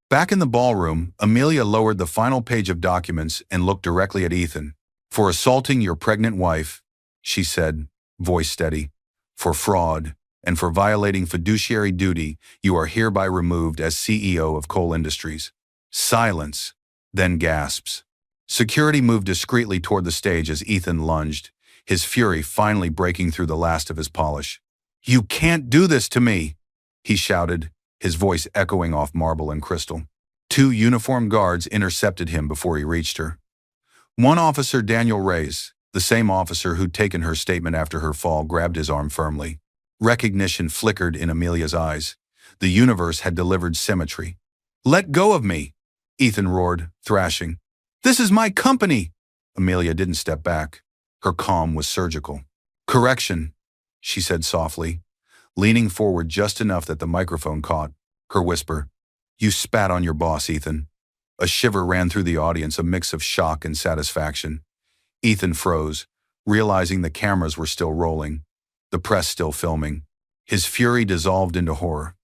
Back in the ballroom, Amelia lowered the final page of documents and looked directly at Ethan. "For assaulting your pregnant wife," she said, voice steady. "For fraud, and for violating fiduciary duty, you are hereby removed as CEO of Coal Industries." Silence, then gasps. Security moved discreetly toward the stage as Ethan lunged, his fury finally breaking through the last of his polish. "You can't do this to me!" he shouted, his voice echoing off marble and crystal. Two uniformed guards intercepted him before he reached her. One officer, Daniel Reyes, the same officer who'd taken her statement after her fall, grabbed his arm firmly. Recognition flickered in Amelia's eyes. The universe had delivered symmetry. "Let go of me!" Ethan roared, thrashing. "This is my company!" Amelia didn't step back. Her calm was surgical. "Correction," she said softly, leaning forward just enough that the microphone caught her whisper. "You spat on your boss, Ethan." A shiver ran through the audience, a mix of shock and satisfaction. Ethan froze, realizing the cameras were still rolling, the press still filming. His fury dissolved into horror.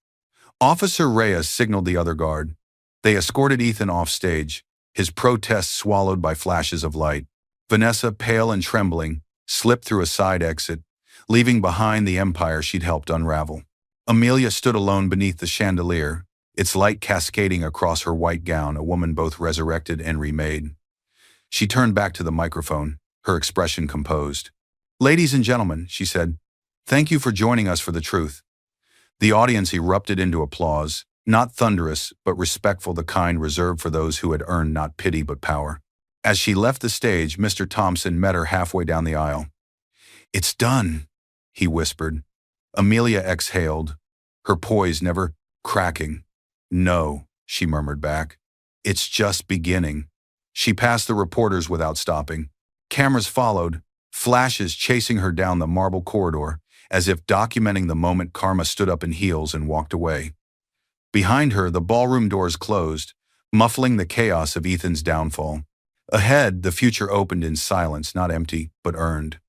Officer Reyes signaled the other guard. They escorted Ethan off stage, his protest swallowed by flashes of light. Vanessa, pale and trembling, slipped through a side exit, leaving behind the empire she'd helped unravel. Amelia stood alone beneath the chandelier, its light cascading across her white gown, a woman both resurrected and remade. She turned back to the microphone, her expression composed. "Ladies and gentlemen," she said, "thank you for joining us for the truth." The audience erupted into applause, not thunderous, but respectful, the kind reserved for those who had earned not pity but power. As she left the stage, Mr. Thompson met her halfway down the aisle. "It's done," he whispered. Amelia exhaled, her poise never cracking. "No," she murmured back. "It's just beginning." She passed the reporters without stopping. Cameras followed, flashes chasing her down the marble corridor, as if documenting the moment Karma stood up in heels and walked away. Behind her, the ballroom doors closed, muffling the chaos of Ethan's downfall. Ahead, the future opened in silence, not empty, but earned.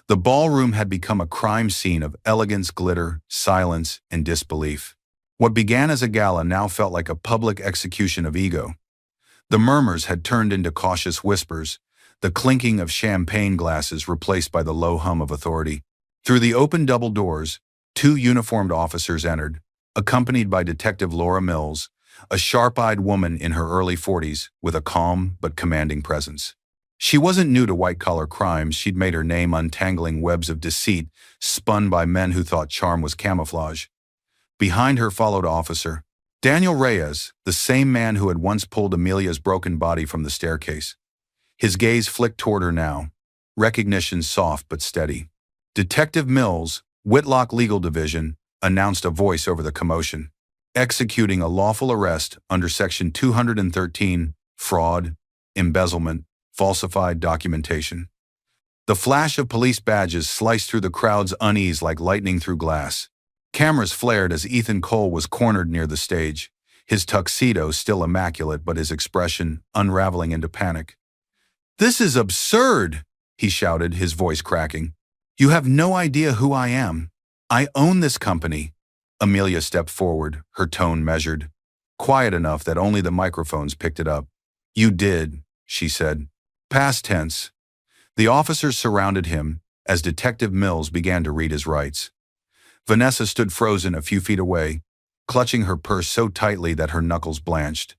The ballroom had become a crime scene of elegance, glitter, silence, and disbelief. What began as a gala now felt like a public execution of ego. The murmurs had turned into cautious whispers, the clinking of champagne glasses replaced by the low hum of authority. Through the open double doors, two uniformed officers entered, accompanied by Detective Laura Mills, a sharp-eyed woman in her early 40s with a calm but commanding presence. She wasn't new to white-collar crimes. She'd made her name untangling webs of deceit spun by men who thought charm was camouflage. Behind her followed Officer Daniel Reyes, the same man who had once pulled Amelia's broken body from the staircase. His gaze flicked toward her now, recognition soft but steady. Detective Mills, Whitlock Legal Division, announced a voice over the commotion. "Executing a lawful arrest under Section 213, fraud, embezzlement, falsified documentation." The flash of police badges sliced through the crowd's unease like lightning through glass. Cameras flared as Ethan Cole was cornered near the stage, his tuxedo still immaculate but his expression unraveling into panic. "This is absurd," he shouted, his voice cracking. "You have no idea who I am. I own this company." Amelia stepped forward, her tone measured, quiet enough that only the microphones picked it up. "You did," she said. Past tense. The officers surrounded him as Detective Mills began to read his rights. Vanessa stood frozen a few feet away, clutching her purse so tightly that her knuckles blanched.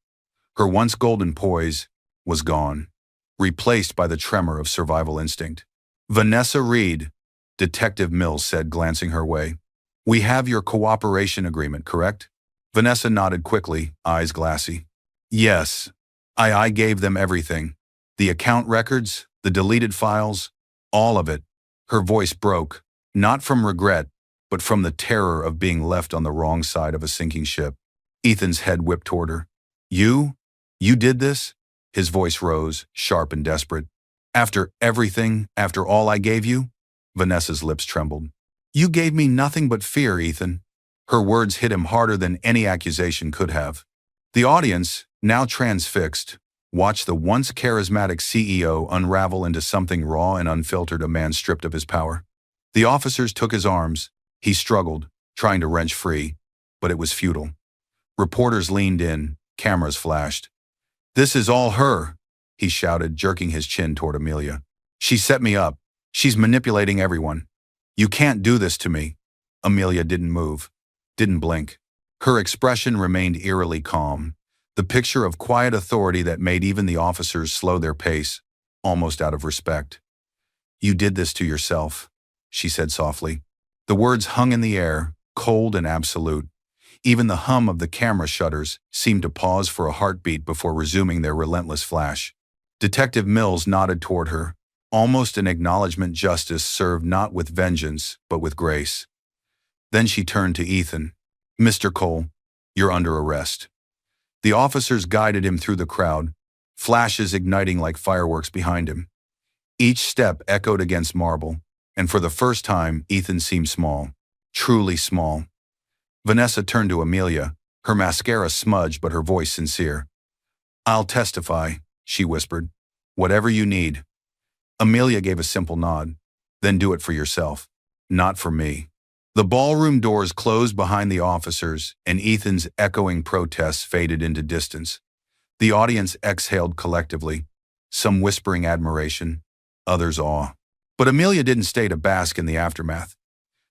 Her once golden poise was gone, replaced by the tremor of survival instinct. "Vanessa Reed," Detective Mills said, glancing her way. "We have your cooperation agreement, correct?" Vanessa nodded quickly, eyes glassy. "Yes. I gave them everything. The account records, the deleted files, all of it." Her voice broke, not from regret, but from the terror of being left on the wrong side of a sinking ship. Ethan's head whipped toward her. You did this?" His voice rose, sharp and desperate. "After everything, after all I gave you?" Vanessa's lips trembled. "You gave me nothing but fear, Ethan." Her words hit him harder than any accusation could have. The audience, now transfixed, watched the once charismatic CEO unravel into something raw and unfiltered, a man stripped of his power. The officers took his arms, He struggled, trying to wrench free, but it was futile. Reporters leaned in, cameras flashed. "This is all her," he shouted, jerking his chin toward Amelia. "She set me up. She's manipulating everyone. You can't do this to me." Amelia didn't move, didn't blink. Her expression remained eerily calm, the picture of quiet authority that made even the officers slow their pace, almost out of respect. "You did this to yourself," she said softly. The words hung in the air, cold and absolute. Even the hum of the camera shutters seemed to pause for a heartbeat before resuming their relentless flash. Detective Mills nodded toward her, almost an acknowledgement justice served not with vengeance, but with grace. Then she turned to Ethan. "Mr. Cole, you're under arrest." The officers guided him through the crowd, flashes igniting like fireworks behind him. Each step echoed against marble, and for the first time, Ethan seemed small, truly small. Vanessa turned to Amelia, her mascara smudged but her voice sincere. "I'll testify," she whispered. "Whatever you need." Amelia gave a simple nod. "Then do it for yourself, not for me." The ballroom doors closed behind the officers, and Ethan's echoing protests faded into distance. The audience exhaled collectively, some whispering admiration, others awe. But Amelia didn't stay to bask in the aftermath.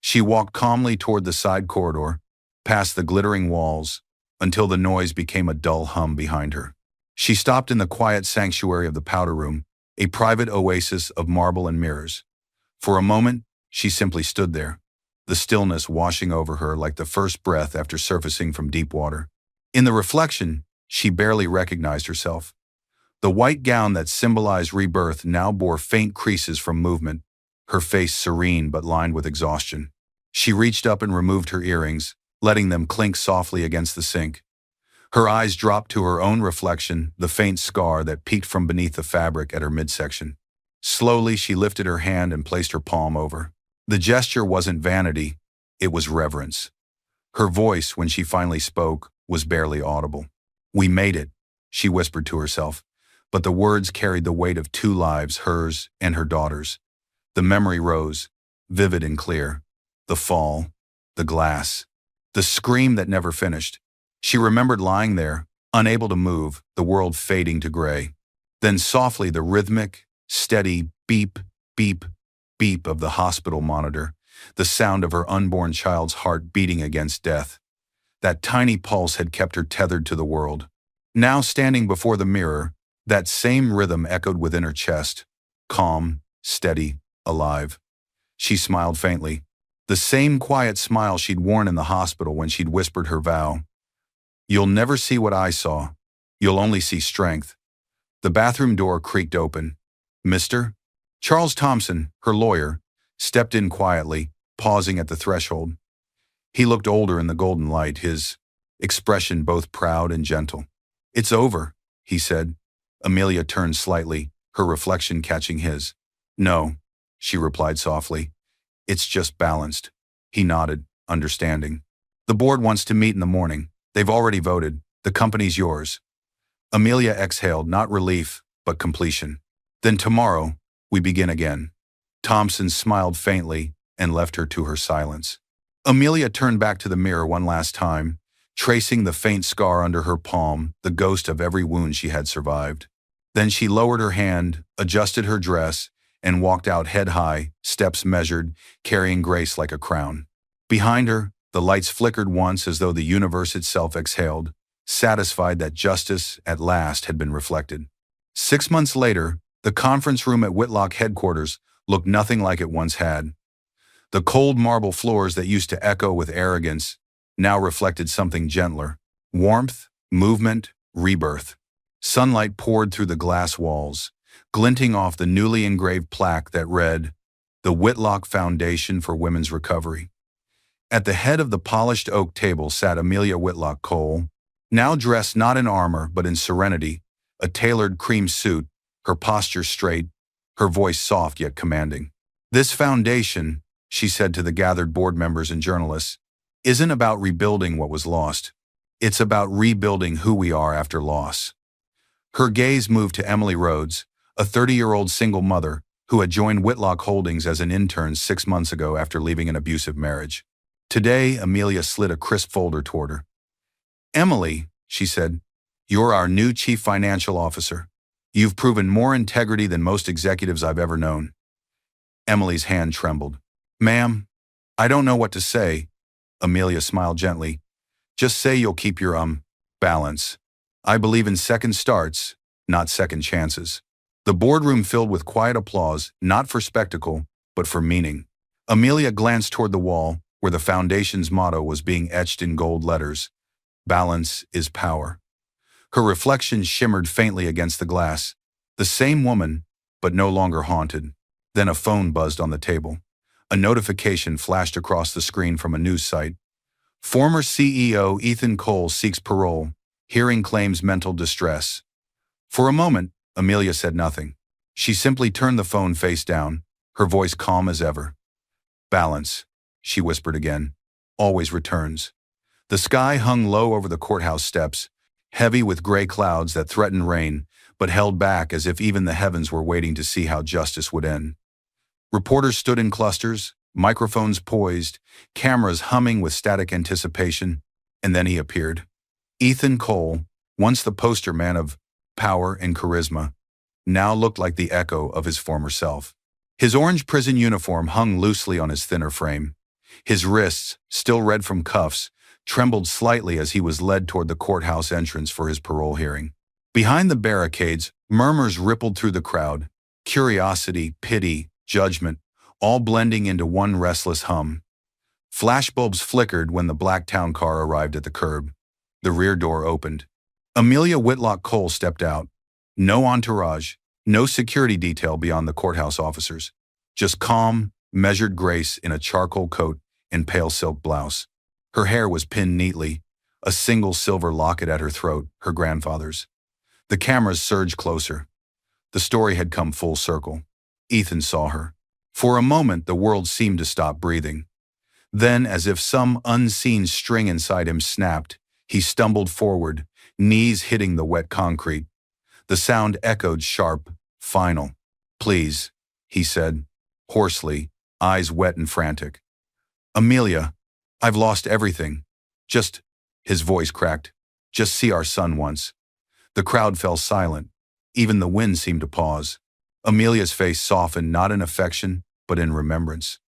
She walked calmly toward the side corridor, past the glittering walls, until the noise became a dull hum behind her. She stopped in the quiet sanctuary of the powder room, a private oasis of marble and mirrors. For a moment, she simply stood there, the stillness washing over her like the first breath after surfacing from deep water. In the reflection, she barely recognized herself. The white gown that symbolized rebirth now bore faint creases from movement, her face serene but lined with exhaustion. She reached up and removed her earrings, letting them clink softly against the sink. Her eyes dropped to her own reflection, the faint scar that peeked from beneath the fabric at her midsection. Slowly, she lifted her hand and placed her palm over. The gesture wasn't vanity, it was reverence. Her voice, when she finally spoke, was barely audible. "We made it," she whispered to herself, but the words carried the weight of two lives, hers and her daughter's. The memory rose, vivid and clear. The fall, the glass, the scream that never finished. She remembered lying there, unable to move, the world fading to gray. Then softly the rhythmic, steady beep, beep, beep of the hospital monitor, the sound of her unborn child's heart beating against death. That tiny pulse had kept her tethered to the world. Now standing before the mirror, that same rhythm echoed within her chest, calm, steady, alive. She smiled faintly, the same quiet smile she'd worn in the hospital when she'd whispered her vow. "You'll never see what I saw. You'll only see strength." The bathroom door creaked open. "Mr. Charles Thompson, her lawyer, stepped in quietly, pausing at the threshold. He looked older in the golden light, his expression both proud and gentle. "It's over," he said. Amelia turned slightly, her reflection catching his. "No," she replied softly. "It's just balanced." He nodded, understanding. "The board wants to meet in the morning. They've already voted. The company's yours." Amelia exhaled, not relief, but completion. "Then tomorrow, we begin again." Thompson smiled faintly and left her to her silence. Amelia turned back to the mirror one last time, tracing the faint scar under her palm, the ghost of every wound she had survived. Then she lowered her hand, adjusted her dress, and walked out head high, steps measured, carrying grace like a crown. Behind her, the lights flickered once as though the universe itself exhaled, satisfied that justice, at last, had been reflected. 6 months later, the conference room at Whitlock headquarters looked nothing like it once had. The cold marble floors that used to echo with arrogance now reflected something gentler: warmth, movement, rebirth. Sunlight poured through the glass walls, glinting off the newly engraved plaque that read, "The Whitlock Foundation for Women's Recovery." At the head of the polished oak table sat Amelia Whitlock Cole, now dressed not in armor but in serenity, a tailored cream suit, her posture straight, her voice soft yet commanding. "This foundation," she said to the gathered board members and journalists, "isn't about rebuilding what was lost. It's about rebuilding who we are after loss." Her gaze moved to Emily Rhodes, a 30-year-old single mother who had joined Whitlock Holdings as an intern 6 months ago after leaving an abusive marriage. Today, Amelia slid a crisp folder toward her. Emily, she said, you're our new chief financial officer. You've proven more integrity than most executives I've ever known. Emily's hand trembled. Ma'am, I don't know what to say. Amelia smiled gently. Just say you'll keep your, balance. I believe in second starts, not second chances. The boardroom filled with quiet applause, not for spectacle, but for meaning. Amelia glanced toward the wall, where the foundation's motto was being etched in gold letters. Balance is power. Her reflection shimmered faintly against the glass. The same woman, but no longer haunted. Then a phone buzzed on the table. A notification flashed across the screen from a news site. Former CEO Ethan Cole seeks parole. Hearing claims mental distress. For a moment, Amelia said nothing. She simply turned the phone face down, her voice calm as ever. Balance, she whispered again, always returns. The sky hung low over the courthouse steps, heavy with gray clouds that threatened rain, but held back as if even the heavens were waiting to see how justice would end. Reporters stood in clusters, microphones poised, cameras humming with static anticipation, and then he appeared. Ethan Cole, once the poster man of power and charisma, now looked like the echo of his former self. His orange prison uniform hung loosely on his thinner frame. His wrists, still red from cuffs, trembled slightly as he was led toward the courthouse entrance for his parole hearing. Behind the barricades, murmurs rippled through the crowd, curiosity, pity, judgment, all blending into one restless hum. Flashbulbs flickered when the black town car arrived at the curb. The rear door opened. Amelia Whitlock Cole stepped out. No entourage, no security detail beyond the courthouse officers. Just calm, measured grace in a charcoal coat and pale silk blouse. Her hair was pinned neatly, a single silver locket at her throat, her grandfather's. The cameras surged closer. The story had come full circle. Ethan saw her. For a moment, the world seemed to stop breathing. Then, as if some unseen string inside him snapped, he stumbled forward, knees hitting the wet concrete. The sound echoed sharp, final. Please, he said, hoarsely, eyes wet and frantic. Amelia, I've lost everything. His voice cracked, just see our son once. The crowd fell silent. Even the wind seemed to pause. Amelia's face softened not in affection, but in remembrance.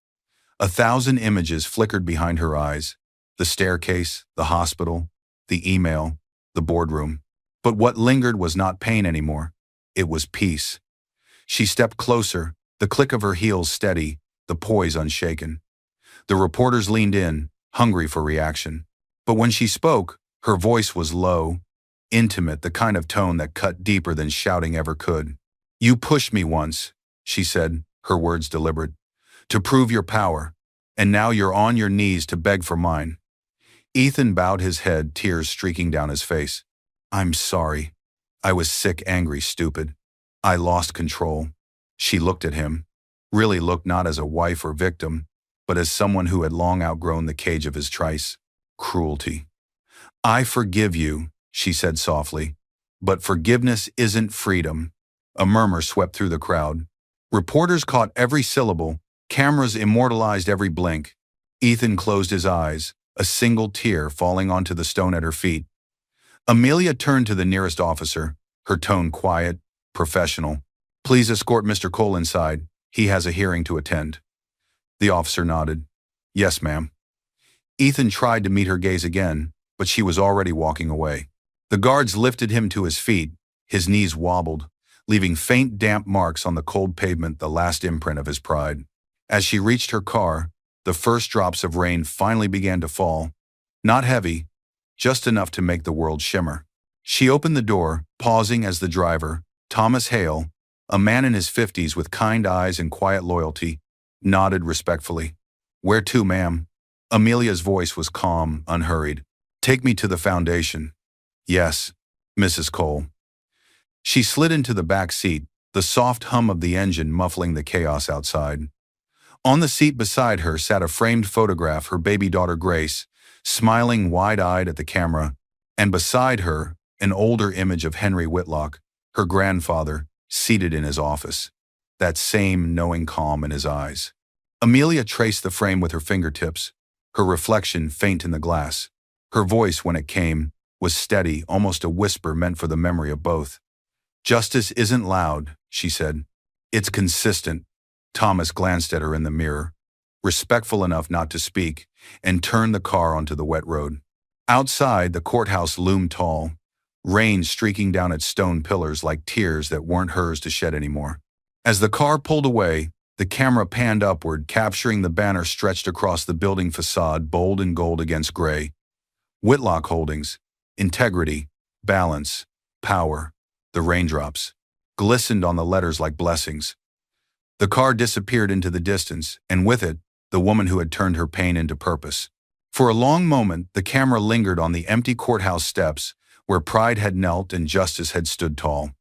1,000 images flickered behind her eyes. The staircase, the hospital, the email, the boardroom. But what lingered was not pain anymore. It was peace. She stepped closer, the click of her heels steady, the poise unshaken. The reporters leaned in, hungry for reaction. But when she spoke, her voice was low, intimate, the kind of tone that cut deeper than shouting ever could. You pushed me once, she said, her words deliberate, to prove your power, and now you're on your knees to beg for mine. Ethan bowed his head, tears streaking down his face. I'm sorry. I was sick, angry, stupid. I lost control. She looked at him, really looked not as a wife or victim, but as someone who had long outgrown the cage of his trice, cruelty. I forgive you, she said softly, but forgiveness isn't freedom. A murmur swept through the crowd. Reporters caught every syllable, cameras immortalized every blink. Ethan closed his eyes, a single tear falling onto the stone at her feet. Amelia turned to the nearest officer, her tone quiet, professional. Please escort Mr. Cole inside. He has a hearing to attend. The officer nodded. Yes, ma'am. Ethan tried to meet her gaze again, but she was already walking away. The guards lifted him to his feet. His knees wobbled, leaving faint damp marks on the cold pavement, the last imprint of his pride. As she reached her car, the first drops of rain finally began to fall. Not heavy, just enough to make the world shimmer. She opened the door, pausing as the driver, Thomas Hale, a man in his 50s with kind eyes and quiet loyalty, nodded respectfully. Where to, ma'am? Amelia's voice was calm, unhurried. Take me to the foundation. Yes, Mrs. Cole. She slid into the back seat, the soft hum of the engine muffling the chaos outside. On the seat beside her sat a framed photograph, her baby daughter Grace, smiling wide-eyed at the camera, and beside her, an older image of Henry Whitlock, her grandfather, seated in his office. That same knowing calm in his eyes. Amelia traced the frame with her fingertips, her reflection faint in the glass. Her voice, when it came, was steady, almost a whisper meant for the memory of both. "Justice isn't loud," she said. "It's consistent." Thomas glanced at her in the mirror, respectful enough not to speak, and turned the car onto the wet road. Outside, the courthouse loomed tall, rain streaking down its stone pillars like tears that weren't hers to shed anymore. As the car pulled away, the camera panned upward, capturing the banner stretched across the building facade, bold in gold against gray. Whitlock Holdings, integrity, balance, power. The raindrops glistened on the letters like blessings. The car disappeared into the distance, and with it, the woman who had turned her pain into purpose. For a long moment, the camera lingered on the empty courthouse steps, where pride had knelt and justice had stood tall.